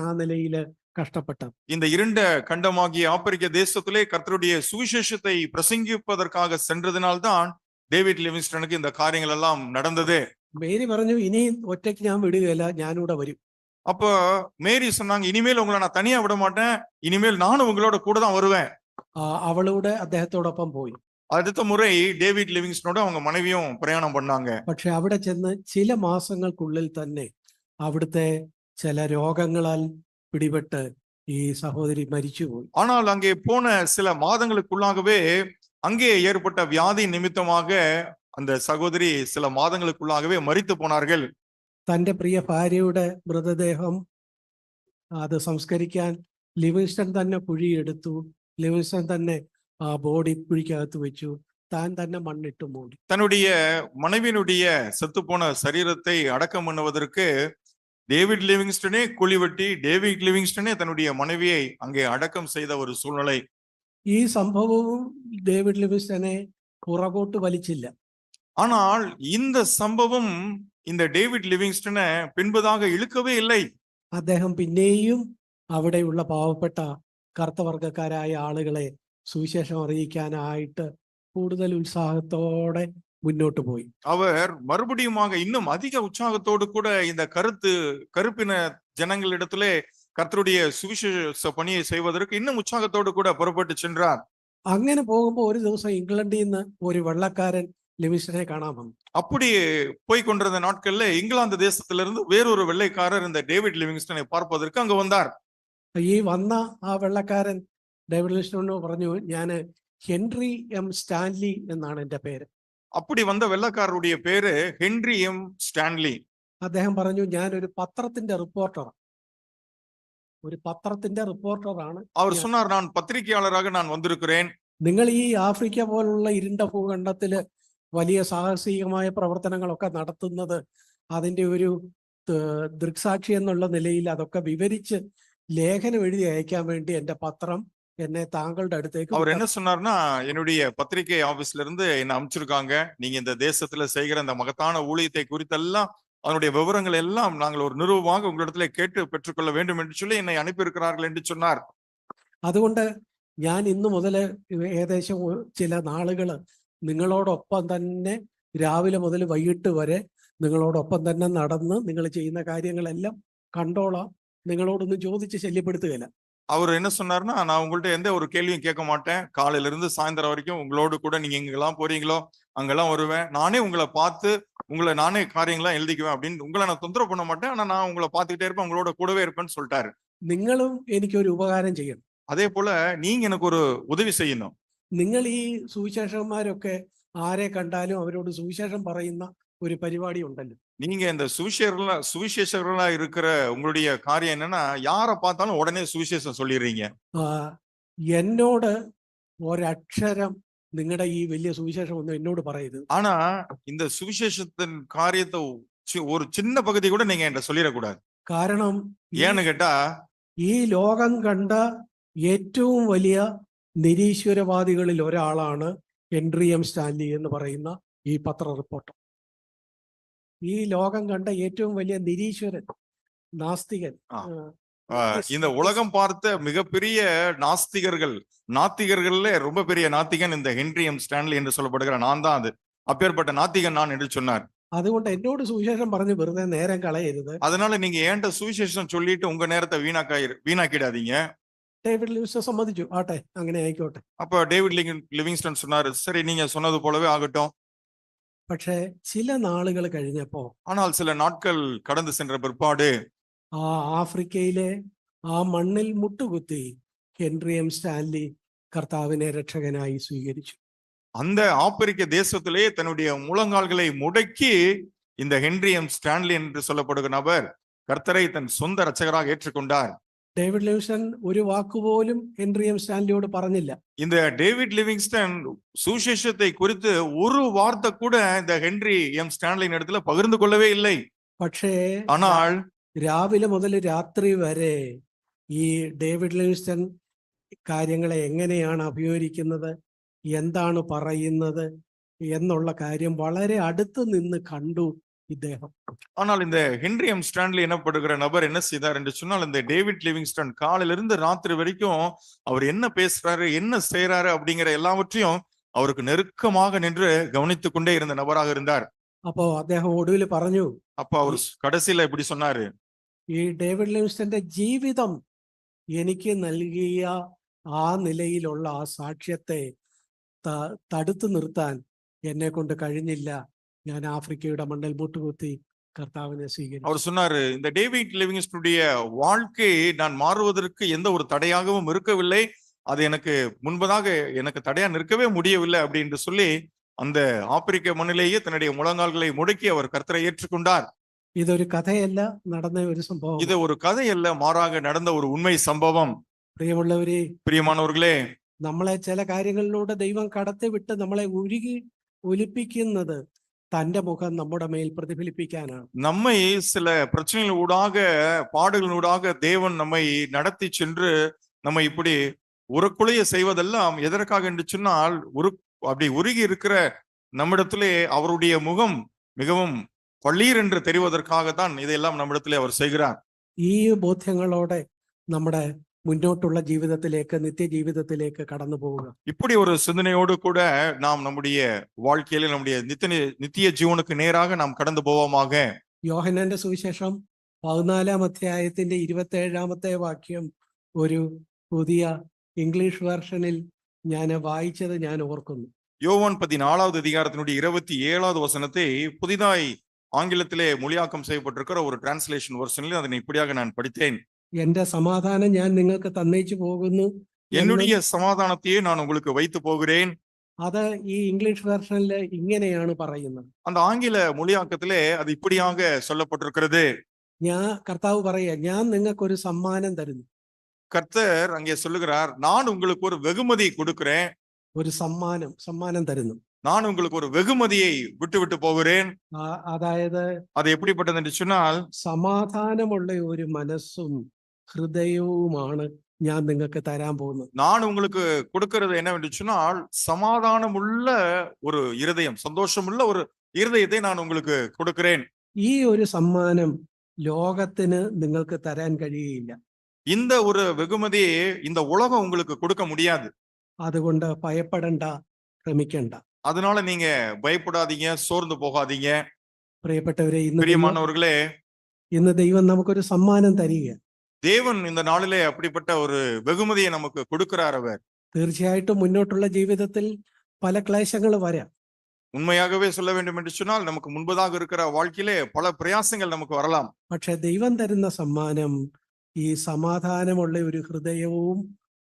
ആ നിലയില് കഷ്ടപ്പെട്ടത്. இந்த இருண்ட கண்டமாகிய ஆப்பிரிக்க தேசத்திலே கர்த்தருடைய சுவிசேஷத்தை பிரசங்கிப்பதற்காக சென்றதினால்தான் டேவிட் லிவிங்ஸ்டனுக்கு இந்த காரியங்கள் எல்லாம் நடந்தது. മേരി പറഞ്ഞു, ഇനി ഒറ്റയ്ക്ക് ഞാൻ വിടുകയില്ല, ഞാനിവിടെ വരും. அப்போ மேரி சொன்னாங்க, இனிமேல் உங்களை நான் தனியா விட மாட்டேன், இனிமேல் நானும் உங்களோட கூட தான் வருவேன். അവളൂടെ അദ്ദേഹത്തോടൊപ്പം പോയി. அடுத்த முறை டேவிட் லிவிங்ஸ்டனோட அவங்க மனைவியும் பிரயாணம் பண்ணாங்க. പക്ഷെ അവിടെ ചെന്ന് ചില മാസങ്ങൾക്കുള്ളിൽ തന്നെ അവിടുത്തെ ചില രോഗങ്ങളാൽ പിടിപെട്ട് ഈ സഹോദരി മരിച്ചുപോയി. ஆனால் அங்கே போன சில மாதங்களுக்குள்ளாகவே அங்கே ஏற்பட்ட வியாதி நிமித்தமாக அந்த சகோதரி சில மாதங்களுக்குள்ளாகவே மரித்து போனார்கள். തന്റെ പ്രിയ ഭാര്യയുടെ മൃതദേഹം അത് സംസ്കരിക്കാൻ ലിവിങ്സ്റ്റൺ തന്നെ കുഴിയെടുത്തു. ലിവിങ്സ്റ്റൺ തന്നെ ആ ബോഡി കുഴിക്കകത്ത് വെച്ചു. താൻ തന്നെ മണ്ണിട്ട് മൂടി. தன்னுடைய மனைவியினுடைய செத்து போன சரீரத்தை அடக்கம் பண்ணுவதற்கு டேவிட் லிவிங்ஸ்டனே குழி வெட்டி டேவிட் லிவிங்ஸ்டனே தன்னுடைய மனைவியை அங்கே அடக்கம் செய்த ஒரு சூழ்நிலை. ഈ സംഭവവും ഡേവിഡ് ലിവിങ്സ്റ്റനെ പുറകോട്ട് വലിച്ചില്ല. ஆனால் இந்த சம்பவம் இந்த டேவிட் லிவிங்ஸ்டனை பின்பதாக இழுக்கவே இல்லை. അദ്ദേഹം പിന്നെയും അവിടെയുള്ള പാവപ്പെട്ട കറുത്തവർഗക്കാരായ ആളുകളെ സുവിശേഷം അറിയിക്കാനായിട്ട് കൂടുതൽ ഉത്സാഹത്തോടെ മുന്നോട്ട് പോയി. அவர் மறுபடியுமாக இன்னும் அதிக உற்சாகத்தோடு கூட இந்த கருப்பின ஜனங்களிடத்திலே கர்த்தருடைய சுவிசேஷ பணியை செய்வதற்கு இன்னும் உற்சாகத்தோடு கூட புறப்பட்டு சென்றார். അങ്ങനെ പോകുമ്പോൾ ഒരു ദിവസം ഇംഗ്ലണ്ടിൽ നിന്ന് ഒരു വെള്ളക്കാരൻ ലിവിങ്സ്റ്റനെ കാണാൻ വന്നു. அப்படி போய் கொண்டிருந்த நாட்கள்ல இங்கிலாந்து தேசத்திலிருந்து வேறொரு வெள்ளைக்காரர் இந்த டேவிட் லிவிங்ஸ்டனை பார்ப்பதற்கு அங்கு வந்தார். ഈ വന്ന ആ വെള്ളക്കാരൻ ഡേവിഡ് ലിവിങ്സ്റ്റനോട് പറഞ്ഞു, ഞാന് ഹെൻറി എം സ്റ്റാൻലി എന്നാണ് എൻ്റെ പേര്. அப்படி வந்த வெள்ளக்காரருடைய பேரு ஹென்றி எம் ஸ்டான்லி. അദ്ദേഹം പറഞ്ഞു, ഞാനൊരു പത്രത്തിന്റെ റിപ്പോർട്ടറാണ്. ഒരു പത്രത്തിന്റെ റിപ്പോർട്ടറാണ്. அவர் சொன்னார், நான் பத்திரிகையாளராக நான் வந்திருக்கிறேன். നിങ്ങൾ ഈ ആഫ്രിക്ക പോലുള്ള ഇരുണ്ട ഭൂഖണ്ഡത്തില് വലിയ സാഹസികമായ പ്രവർത്തനങ്ങളൊക്കെ നടത്തുന്നത് അതിന്റെ ഒരു ദൃക്സാക്ഷി എന്നുള്ള നിലയിൽ അതൊക്കെ വിവരിച്ച് ലേഖനം എഴുതി അയക്കാൻ വേണ്ടി എൻ്റെ പത്രം എന്നെ താങ്കളുടെ അടുത്തേക്ക് அவர் വിട്ടത്. என்ன சொன்னார்னா, என்னுடைய பத்திரிகை ஆபீஸ்ல இருந்து என்ன அனுப்பிச்சிருக்காங்க. நீங்க இந்த தேசத்துல செய்கிற இந்த மகத்தான ஊழியத்தை குறித்தெல்லாம் அதனுடைய விவரங்கள் எல்லாம் நாங்கள் ஒரு நிருபமாக உங்களிடத்துல கேட்டு பெற்றுக்கொள்ள வேண்டும் என்று சொல்லி என்னை அனுப்பியிருக்கிறார்கள் என்று சொன்னார். അതുകൊണ്ട് ഞാൻ ഇന്നു മുതൽ ഏകദേശം ചില നാളുകൾ നിങ്ങളോടൊപ്പം തന്നെ രാവിലെ മുതൽ വൈകിട്ട് വരെ നിങ്ങളോടൊപ്പം തന്നെ നടന്ന് നിങ്ങൾ ചെയ്യുന്ന കാര്യങ്ങളെല്ലാം കണ്ടോളാം. നിങ്ങളോടൊന്നും ചോദിച്ച് ശല്യപ്പെടുത്തുകയില്ല. அவர் என்ன சொன்னார்னா, நான் உங்கள்ட்ட எந்த ஒரு கேள்வியும் கேட்க மாட்டேன். காலையில இருந்து சாயந்தரம் வரைக்கும் உங்களோடு கூட நீங்க எங்கெல்லாம் போறீங்களோ அங்கெல்லாம் வருவேன். நானே உங்களை பார்த்து உங்களை நானே காரியங்கள்லாம் எழுதிக்குவேன் அப்படின்னு உங்களை நான் தொந்தரவு பண்ண மாட்டேன். ஆனா நான் உங்களை பார்த்துக்கிட்டே இருப்பேன், உங்களோட கூடவே இருப்பேன்னு சொல்லிட்டாரு. നിങ്ങളും എനിക്കൊരു ഉപകാരം ചെയ്യണം. அதே போல நீங்க எனக்கு ஒரு உதவி செய்யணும். നിങ്ങൾ ഈ സുവിശേഷന്മാരൊക്കെ ആരെ കണ്ടാലും അവരോട് സുവിശേഷം പറയുന്ന ഒരു പരിപാടി ഉണ്ടല്ലോ. நீங்க இந்த சுவிசேஷர்களா இருக்கிற உங்களுடைய காரியம் என்னன்னா, யாரை பார்த்தாலும் உடனே சுவிசேஷம் சொல்லிடுறீங்க. എന്നോട് ഒരക്ഷരം നിങ്ങളുടെ ഈ വലിയ സുവിശേഷം ഒന്നും എന്നോട് പറയരുത്. ஆனா இந்த சுவிசேஷத்தின் காரியத்தை ஒரு சின்ன பகுதி கூட நீங்க என்கிட்ட சொல்லிடக்கூடாது. കാരണം ஏன்னு கேட்டா, ഈ ലോകം കണ്ട ഏറ്റവും വലിയ നിരീശ്വരവാദികളിൽ ഒരാളാണ് ഹെൻറി എം സ്റ്റാൻലി എന്ന് പറയുന്ന ഈ പത്ര റിപ്പോർട്ടർ. ഈ ലോകം കണ്ട ഏറ്റവും വലിയ നിരീശ്വരൻ, നാസ്തികൻ, இந்த உலகம் பார்த்த மிகப்பெரிய நாத்திகர்கள்ல ரொம்ப பெரிய நாத்திகன் இந்த ஹென்றி எம் ஸ்டான்லி என்று சொல்லப்படுகிற நான் தான் அது. அப்பேற்பட்ட நாத்திகன் நான் என்று சொன்னார். അതുകൊണ്ട് എന്നോട് സുവിശേഷം പറഞ്ഞ് വെറുതെ നേരം കളയരുത്. அதனால நீங்க ஏன்ட்ட சுவிசேஷம் சொல்லிட்டு உங்க நேரத்தை வீணாக்கிடாதீங்க. ഡേവിഡ് ലിവിങ്സ്റ്റൺ സമ്മതിച്ചു. ആട്ടെ, അങ്ങനെ ആയിക്കോട്ടെ. அப்ப டேவிட் லிவிங்ஸ்டன் சொன்னாரு, சரி நீங்க சொன்னது போலவே ஆகட்டும். പക്ഷേ ചില നാളുകൾ കഴിഞ്ഞപ്പോ, ஆனால் சில நாட்கள் கடந்து சென்ற பிற்பாடு, ആ ആഫ്രിക്കയിലെ ആ മണ്ണിൽ മുട്ടുകുത്തി ഹെൻറി എം സ്റ്റാൻലി കർത്താവിനെ രക്ഷകനായി സ്വീകരിച്ചു. அந்த ஆப்பிரிக்க தேசத்திலே தன்னுடைய முழங்கால்களை முடக்கி இந்த ஹென்றி எம் ஸ்டான்லி என்று சொல்லப்படுகிற நபர் கர்த்தரை தன் சொந்த இரட்சகராக ஏற்றுக்கொண்டார். ഡേവിഡ് ലിവിങ്സ്റ്റൺ ഒരു വാക്കുപോലും ഹെൻറി എം സ്റ്റാൻലിയോട് പറഞ്ഞില്ല. இந்த டேவிட் லிவிங்ஸ்டன் சுவிசேஷத்தை குறித்து ஒரு வார்த்தை கூட இந்த ஹென்றி எம் ஸ்டான்லியின் இடத்துல பகிர்ந்து கொள்ளவே இல்லை. പക്ഷേ ஆனால் രാവിലെ മുതൽ രാത്രി വരെ ഈ ഡേവിഡ് ലിവിങ്സ്റ്റൺ കാര്യങ്ങളെ എങ്ങനെയാണ് അഭിമുഖീകരിക്കുന്നത്, എന്താണ് പറയുന്നത് എന്നുള്ള കാര്യം വളരെ അടുത്ത് നിന്ന് കണ്ടു ഇദ്ദേഹം. ஆனால் இந்த ஹென்றி எம் ஸ்டான்லி எனப்படுகிற நபர் என்ன செய்தார் என்று சொன்னால், இந்த டேவிட் லிவிங்ஸ்டன் காலையிலிருந்து ராத்திரி வரைக்கும் அவர் என்ன பேசுறாரு, என்ன செய்யறாரு அப்படிங்கிற எல்லாவற்றையும் அவருக்கு நெருக்கமாக நின்று கவனித்துக் கொண்டே இருந்த நபராக இருந்தார். അപ്പോ അദ്ദേഹം ഒടുവിൽ പറഞ്ഞു, அப்ப அவர் கடைசியில இப்படி சொன்னாரு, ഈ ഡേവിഡ് ലിവിങ്സ്റ്റന്റെ ജീവിതം എനിക്ക് നൽകിയ ആ നിലയിലുള്ള ആ സാക്ഷ്യത്തെ തടുത്തു നിർത്താൻ എന്നെ കൊണ്ട് കഴിഞ്ഞില്ല. ഞാൻ ആഫ്രിക്കയുടെ മണ്ണിൽ മുട്ടുകുത്തി கர்த்தாவினை സ്വീകരിച്ചു. அவர் சொன்னாரு, இந்த டேவிட் லிவிங்ஸ்டனுடைய வாழ்க்கை நான் மாறுவதற்கு எந்த ஒரு தடையாகவும் இருக்கவில்லை, அது எனக்கு முன்பதாக எனக்கு தடையா நிற்கவே முடியவில்லை அப்படின்னு சொல்லி அந்த ஆப்பிரிக்க மண்ணிலேயே தன்னுடைய முழங்கால்களை முடக்கி அவர் கர்த்தரை ஏற்றுக்கொண்டார். ഇതൊരു കഥയല്ല, നടന്ന ഒരു സംഭവം. இது ஒரு கதை அல்ல, மாறாக நடந்த ஒரு உண்மை சம்பவம். പ്രിയമുള്ളവരെ, பிரியமானவர்களே, നമ്മളെ ചില കാര്യങ്ങളിലൂടെ ദൈവം കടത്തിവിട്ട് നമ്മളെ ഒലിപ്പിക്കുന്നത് തന്റെ മുഖം നമ്മുടെ മേൽ പ്രതിഫലിപ്പിക്കാനാണ്. நம்மை சில பிரச்சனைகள் ஊடாக பாடுகளின் ஊடாக தேவன் நம்மை நடத்தி சென்று நம்மை இப்படி உருக்குலைய செய்வதெல்லாம் எதற்காக என்று சொன்னால், அப்படி உருகி இருக்கிற நம்மிடத்திலே அவருடைய முகம் மிகவும் பள்ளீர் என்று தெரிவதற்காகத்தான் இதையெல்லாம் நம்மிடத்திலே அவர் செய்கிறார். ഈ ബോധ്യങ്ങളോടെ നമ്മുടെ മുന്നോട്ടുള്ള ജീവിതത്തിലേക്ക്, നിത്യജീവിതത്തിലേക്ക് കടന്നു പോവുക. இப்படி ஒரு சிந்தனையோடு கூட நாம் நம்முடைய வாழ்க்கையில நம்முடைய நித்திய ஜீவனுக்கு நேராக நாம் கடந்து போவோமாக. യോഹന്നാന്റെ സുവിശേഷം 14-ാം അധ്യായത്തിന്റെ 27-ാമത്തെ വാക്യം ഒരു പുതിയ ഇംഗ്ലീഷ് വെർഷനിൽ ഞാൻ വായിച്ചത് ഞാൻ ഓർക്കുന്നു. யோவான் 14வது அதிகாரத்தினுடைய 27வது வசனத்தை புதிதாய் ஆங்கிலத்திலே மொழியாக்கம் செய்யப்பட்டிருக்கிற ஒரு டிரான்ஸ்லேஷன் வெர்ஷனில் அதனை இப்படியாக நான் படித்தேன். എന്റെ സമാധാനം ഞാൻ നിങ്ങൾക്ക് തന്നേച്ചു പോകുന്നു, என்னுடைய சமாதானத்தையே நான் உங்களுக்கு வைத்து போகிறேன். അത് ഈ ഇംഗ്ലീഷ് വെർഷനിൽ ഇങ്ങനെയാണ് പറയുന്നത്. அந்த ஆங்கில மொழியாக்கத்திலே அது இப்படியாக சொல்லப்பட்டிருக்கிறது. കർത്താവ് പറയുക, ഞാൻ നിങ്ങൾക്ക് ഒരു സമ്മാനം തരുന്നു. கர்த்தர் அங்கே சொல்லுகிறார், நான் உங்களுக்கு ஒரு வெகுமதி கொடுக்கிறேன். ഒരു സമ്മാനം തരുന്നു. நான் உங்களுக்கு ஒரு வெகுமதியை விட்டு போகிறேன். അതായത് அது எப்படிப்பட்டது என்று சொன்னால், സമാധാനമുള്ള ഒരു മനസ്സും ഹൃദയവുമാണ് ഞാൻ നിങ്ങൾക്ക് തരാൻ പോകുന്നത്. நான் உங்களுக்கு கொடுக்கிறது என்னவென்று சொன்னால் சமாதானமுள்ள ஒரு இருதயம், சந்தோஷமுள்ள ஒரு இருதயத்தை நான் உங்களுக்கு கொடுக்கிறேன். ഈ ഒരു സമ്മാനം ലോകത്തിന് നിങ്ങൾക്ക് തരാൻ കഴിയുകയില്ല. இந்த ஒரு வெகுமதியை இந்த உலகம் உங்களுக்கு கொடுக்க முடியாது. അതുകൊണ്ട് ഭയപ്പെടണ്ട, ഭ്രമിക്കണ്ട. அதனால நீங்க பயப்படாதீங்க, சோர்ந்து போகாதீங்க. പ്രിയപ്പെട്ടവരെ, பிரியமானவர்களே, ഇന്ന് ദൈവം നമുക്കൊരു സമ്മാനം തരിക. தேவன் இந்த நாளிலே அப்படிப்பட்ட ஒரு வெகுமதியை நமக்கு கொடுக்கிறார். அவர் തീർച്ചയായിട്ടും മുന്നോട്ടുള്ള ജീവിതത്തിൽ പല ക്ലേശങ്ങൾ വരാം. உண்மையாகவே சொல்ல வேண்டும் என்று சொன்னால் நமக்கு முன்பதாக இருக்கிற வாழ்க்கையிலே பல பிரயாசங்கள் நமக்கு வரலாம். പക്ഷെ ദൈവം തരുന്ന സമ്മാനം ഈ സമാധാനമുള്ള ഒരു ഹൃദയവും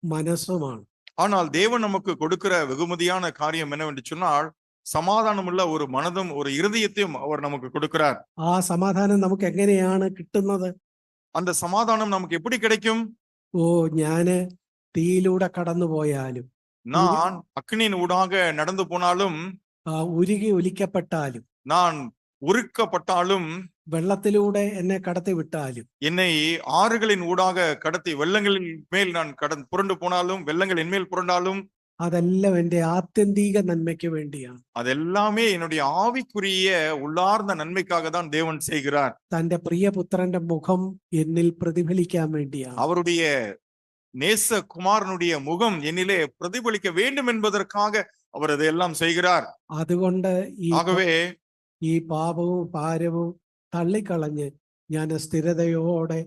മനസ്സുമാണ്. ஆனால் தேவன் நமக்கு கொடுக்கிற வெகுமதியான காரியம் என்னவென்று சொன்னால் சமாதானமுள்ள ஒரு மனதும் ஒரு இருதயத்தையும் அவர் நமக்கு கொடுக்கிறார். ആ സമാധാനം നമുക്ക് എങ്ങനെയാണ് കിട്ടുന്നത്? அந்த சமாதானம் நமக்கு எப்படி கிடைக்கும்? ഓ, ഞാന് തീയിലൂടെ കടന്നു പോയാലും, நான் அக்னியின் ஊடாக நடந்து போனாலும், ഉരുകി ഒലിക്കപ്പെട്ടാലും, நான் உருக்கப்பட்டாலும், വെള്ളത്തിലൂടെ എന്നെ കടത്തി വിട്ടാലും, என்னை ஆறுகளின் ஊடாக கடத்தி வெள்ளங்களின் மேல் நான் புரண்டு போனாலும், வெள்ளங்கள் என் மேல் புரண்டாலும், അതെല്ലാം എൻ്റെ ആത്യന്തിക നന്മയ്ക്ക് വേണ്ടിയാണ്. அதெல்லாமே என்னுடைய ஆவிக்குரிய உள்ளார்ந்த நன்மைக்காக தான் தேவன் செய்கிறார். തന്റെ പ്രിയപുത്രന്റെ മുഖം എന്നിൽ പ്രതിഫലിക്കാൻ വേണ്ടിയാണ്. அவருடைய நேச குமாரனுடைய முகம் என்னிலே பிரதிபலிக்க வேண்டும் என்பதற்காக அவர் அதையெல்லாம் செய்கிறார். അതുകൊണ്ട് ஆகவே ഈ പാപവും ഭാരവും തള്ളിക്കളഞ്ഞ് ഞാൻ സ്ഥിരതയോടെ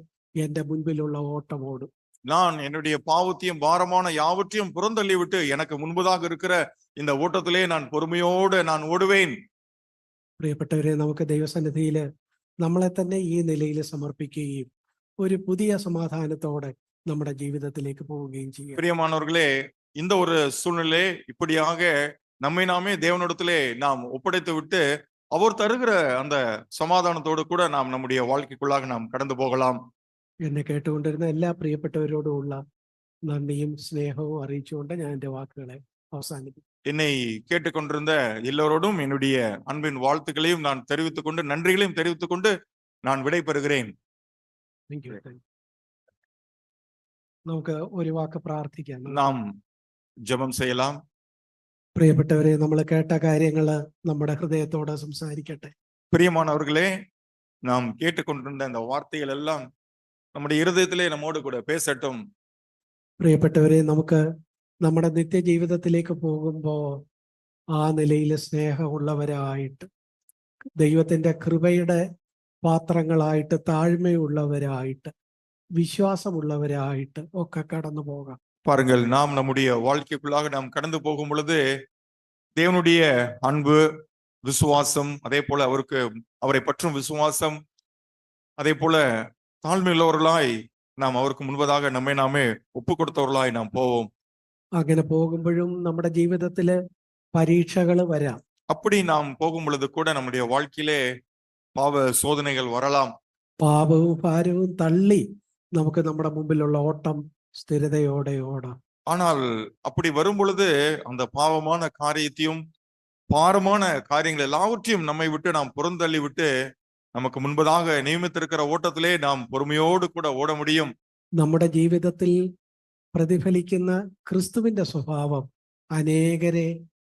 എന്റെ മുൻപിലുള്ള ഓട്ടം ഓടും. நான் என்னுடைய பாவத்தையும் பாரமான யாவற்றையும் புறந்தள்ளி விட்டு எனக்கு முன்பதாக இருக்கிற இந்த ஓட்டத்திலே நான் பொறுமையோடு நான் ஓடுவேன். പ്രിയപ്പെട്ടവരെ, നമുക്ക് ദൈവസന്നിധിയിൽ നമ്മളെ തന്നെ ഈ നിലയിൽ സമർപ്പിക്കുകയും ഒരു പുതിയ സമാധാനത്തോടെ നമ്മുടെ ജീവിതത്തിലേക്ക് പോവുകയും ചെയ്യും. பிரியமானவர்களே, இந்த ஒரு சூழ்நிலை இப்படியாக நம்மை நாமே தேவனிடத்திலே நாம் ஒப்படைத்து விட்டு அவர் தருகிற அந்த சமாதானத்தோடு கூட நாம் நம்முடைய வாழ்க்கைக்குள்ளாக நாம் கடந்து போகலாம். എന്നെ കേട്ടുകൊണ്ടിരുന്ന എല്ലാ പ്രിയപ്പെട്ടവരോടുമുള്ള നന്ദിയും സ്നേഹവും അറിയിച്ചുകൊണ്ട് ഞാൻ എൻ്റെ വാക്കുകളെ അവസാനിപ്പിക്കും. என்னை கேட்டுக்கொண்டிருந்த எல்லோரோடும் என்னுடைய அன்பின் வாழ்த்துக்களையும் நான் தெரிவித்துக் கொண்டு, நன்றிகளையும் தெரிவித்துக் கொண்டு நான் விடைபெறுகிறேன். നമുക്ക് ഒരു വാക്ക് പ്രാർത്ഥിക്കാം. நாம் ஜெபம் செய்யலாம். പ്രിയപ്പെട്ടവരെ, നമ്മൾ കേട്ട കാര്യങ്ങള് നമ്മുടെ ഹൃദയത്തോട് സംസാരിക്കട്ടെ. பிரியமானவர்களே, நாம் கேட்டுக்கொண்டிருந்த இந்த வார்த்தைகள் எல்லாம் நம்முடைய இருதயத்திலே நம்மோடு கூட பேசட்டும். പ്രിയപ്പെട്ടവരെ, നമുക്ക് നമ്മുടെ നിത്യജീവിതത്തിലേക്ക് പോകുമ്പോൾ ആ നിലയിൽ സ്നേഹമുള്ളവരായിട്ട്, ദൈവത്തിന്റെ കൃപയുടെ പാത്രങ്ങളായിട്ട്, താഴ്മയുള്ളവരായിട്ട്, വിശ്വാസമുള്ളവരായിട്ട് ഒക്കെ കടന്നു പോകാം. பாருங்கள், நாம் நம்முடைய வாழ்க்கைக்குள்ளாக நாம் கடந்து போகும் பொழுது தேவனுடைய அன்பு, விசுவாசம், அதே போல அவரை பற்றும் விசுவாசம், அதே போல தாழ்மையுள்ளவர்களாய் நாம் அவருக்கு முன்பதாக நம்மை நாமே ஒப்பு கொடுத்தவர்களாய் நாம் போவோம். അങ്ങനെ പോകുമ്പോഴും നമ്മുടെ ജീവിതത്തില് പരീക്ഷകൾ വരാം. அப்படி நாம் போகும் பொழுது கூட நம்முடைய வாழ்க்கையிலே பாவ சோதனைகள் வரலாம். പാപവും ഭാരവും തള്ളി നമുക്ക് നമ്മുടെ മുമ്പിലുള്ള ഓട്ടം സ്ഥിരതയോടെ ഓടാം. ஆனால் அப்படி வரும் பொழுது அந்த பாவமான காரியத்தையும் பாரமான காரியங்கள் எல்லாவற்றையும் நம்மை விட்டு நாம் புறந்தள்ளி விட்டு நமக்கு முன்பதாக நியமித்திருக்கிற ஓட்டத்திலே நாம் பொறுமையோடு கூட ஓட முடியும். നമ്മുടെ ജീവിതത്തിൽ പ്രതിഫലിക്കുന്ന ക്രിസ്തുവിന്റെ സ്വഭാവം അനേകരെ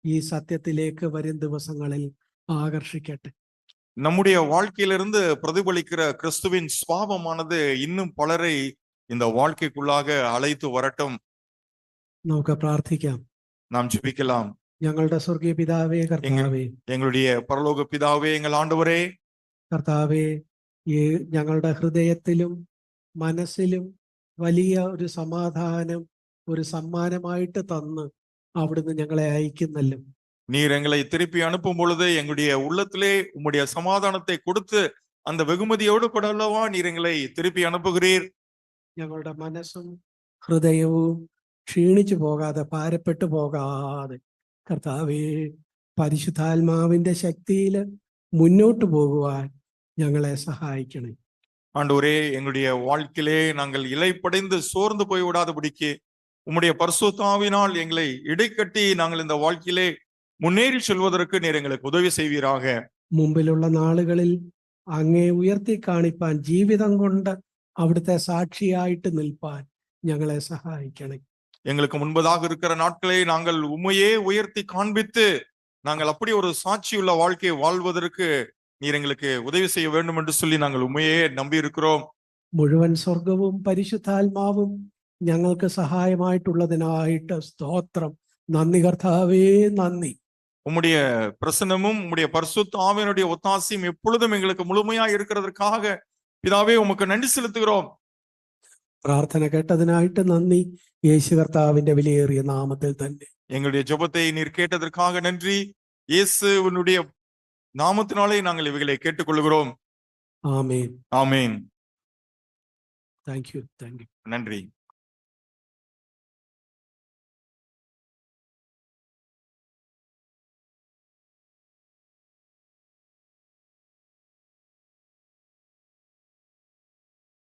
ഈ സത്യത്തിലേക്ക് വരും ദിവസങ്ങളിൽ ആകർഷിക്കട്ടെ. நம்முடைய வாழ்க்கையிலிருந்து பிரதிபலிக்கிற கிறிஸ்துவின் சுபாவமானது இன்னும் பலரை இந்த வாழ்க்கைக்குள்ளாக அழைத்து வரட்டும். നമുക്ക് പ്രാർത്ഥിക്കാം. நாம் ஜெபிக்கலாம். ഞങ്ങളുടെ സ്വർഗീയ പിതാവേ, കർത്താവേ, எங்களுடைய பரலோக பிதாவே, எங்கள் ஆண்டவரே, കർത്താവേ, ഈ ഞങ്ങളുടെ ഹൃദയത്തിലും മനസ്സിലും വലിയ ഒരു സമാധാനം, ഒരു സമ്മാനമായിട്ട് തന്ന് അവിടുന്ന് ഞങ്ങളെ അയക്കുന്നല്ലോ. நீர் எங்களை திருப்பி அனுப்பும் பொழுது எங்களுடைய உள்ளத்திலே உம்முடைய சமாதானத்தை கொடுத்து அந்த வெகுமதியோடு கூட அல்லவா நீர் எங்களை திருப்பி அனுப்புகிறீர். ഞങ്ങളുടെ മനസ്സും ഹൃദയവും ക്ഷീണിച്ചു പോകാതെ, ഭാരപ്പെട്ടു പോകാതെ, കർത്താവേ, പരിശുദ്ധാത്മാവിന്റെ ശക്തിയിൽ മുന്നോട്ട് പോകുവാൻ ഞങ്ങളെ സഹായിക്കണേ. ஆண்டவரே, எங்களுடைய வாழ்க்கையிலே நாங்கள் இலைப்படைந்து சோர்ந்து போய் விடாதபடிக்கு உம்முடைய பரிசுத்த ஆவியினால் எங்களை இடைக்கட்டி நாங்கள் இந்த வாழ்க்கையிலே முன்னேறி செல்வதற்கு நீர் எங்களுக்கு உதவி செய்வீராக. മുമ്പിലുള്ള നാളുകളിൽ അങ്ങേ ഉയർത്തി കാണിപ്പാൻ, ജീവിതം കൊണ്ട് അവിടുത്തെ സാക്ഷിയായിട്ട് നിൽപ്പാൻ ഞങ്ങളെ സഹായിക്കണേ. எங்களுக்கு முன்பதாக இருக்கிற நாட்களை நாங்கள் உம்மையே உயர்த்தி காண்பித்து நாங்கள் அப்படி ஒரு சாட்சியுள்ள வாழ்க்கையை வாழ்வதற்கு நீர் எங்களுக்கு உதவி செய்ய வேண்டும் என்று சொல்லி நாங்கள் உண்மையே நம்பி இருக்கிறோம். മുഴുവൻ സ്വർഗവും പരിശുദ്ധാത്മാവും ഞങ്ങൾക്ക് സഹായമായിട്ടുള്ളതിനായിട്ട് സ്തോത്രം. നന്ദി കർത്താവേ, നന്ദി. உம்முடைய பிரசன்னமும் உம்முடைய பரிசுத்த ஆவியினுடைய ஒத்தாசையும் எப்பொழுதும் எங்களுக்கு முழுமையா இருக்கிறதற்காக பிதாவே உமக்கு நன்றி செலுத்துகிறோம். പ്രാർത്ഥന കേട്ടതിനായിട്ട് നന്ദി. യേശു കർത്താവിന്റെ വിലയേറിയ നാമത്തിൽ തന്നെ. எங்களுடைய ஜெபத்தை நீர் கேட்டதற்காக நன்றி. இயேசுவினுடைய நாமத்தினாலே நாங்கள் இவைகளை கேட்டுக்கொள்கிறோம். ആമേൻ. ஆமேன். Thank you. நன்றி.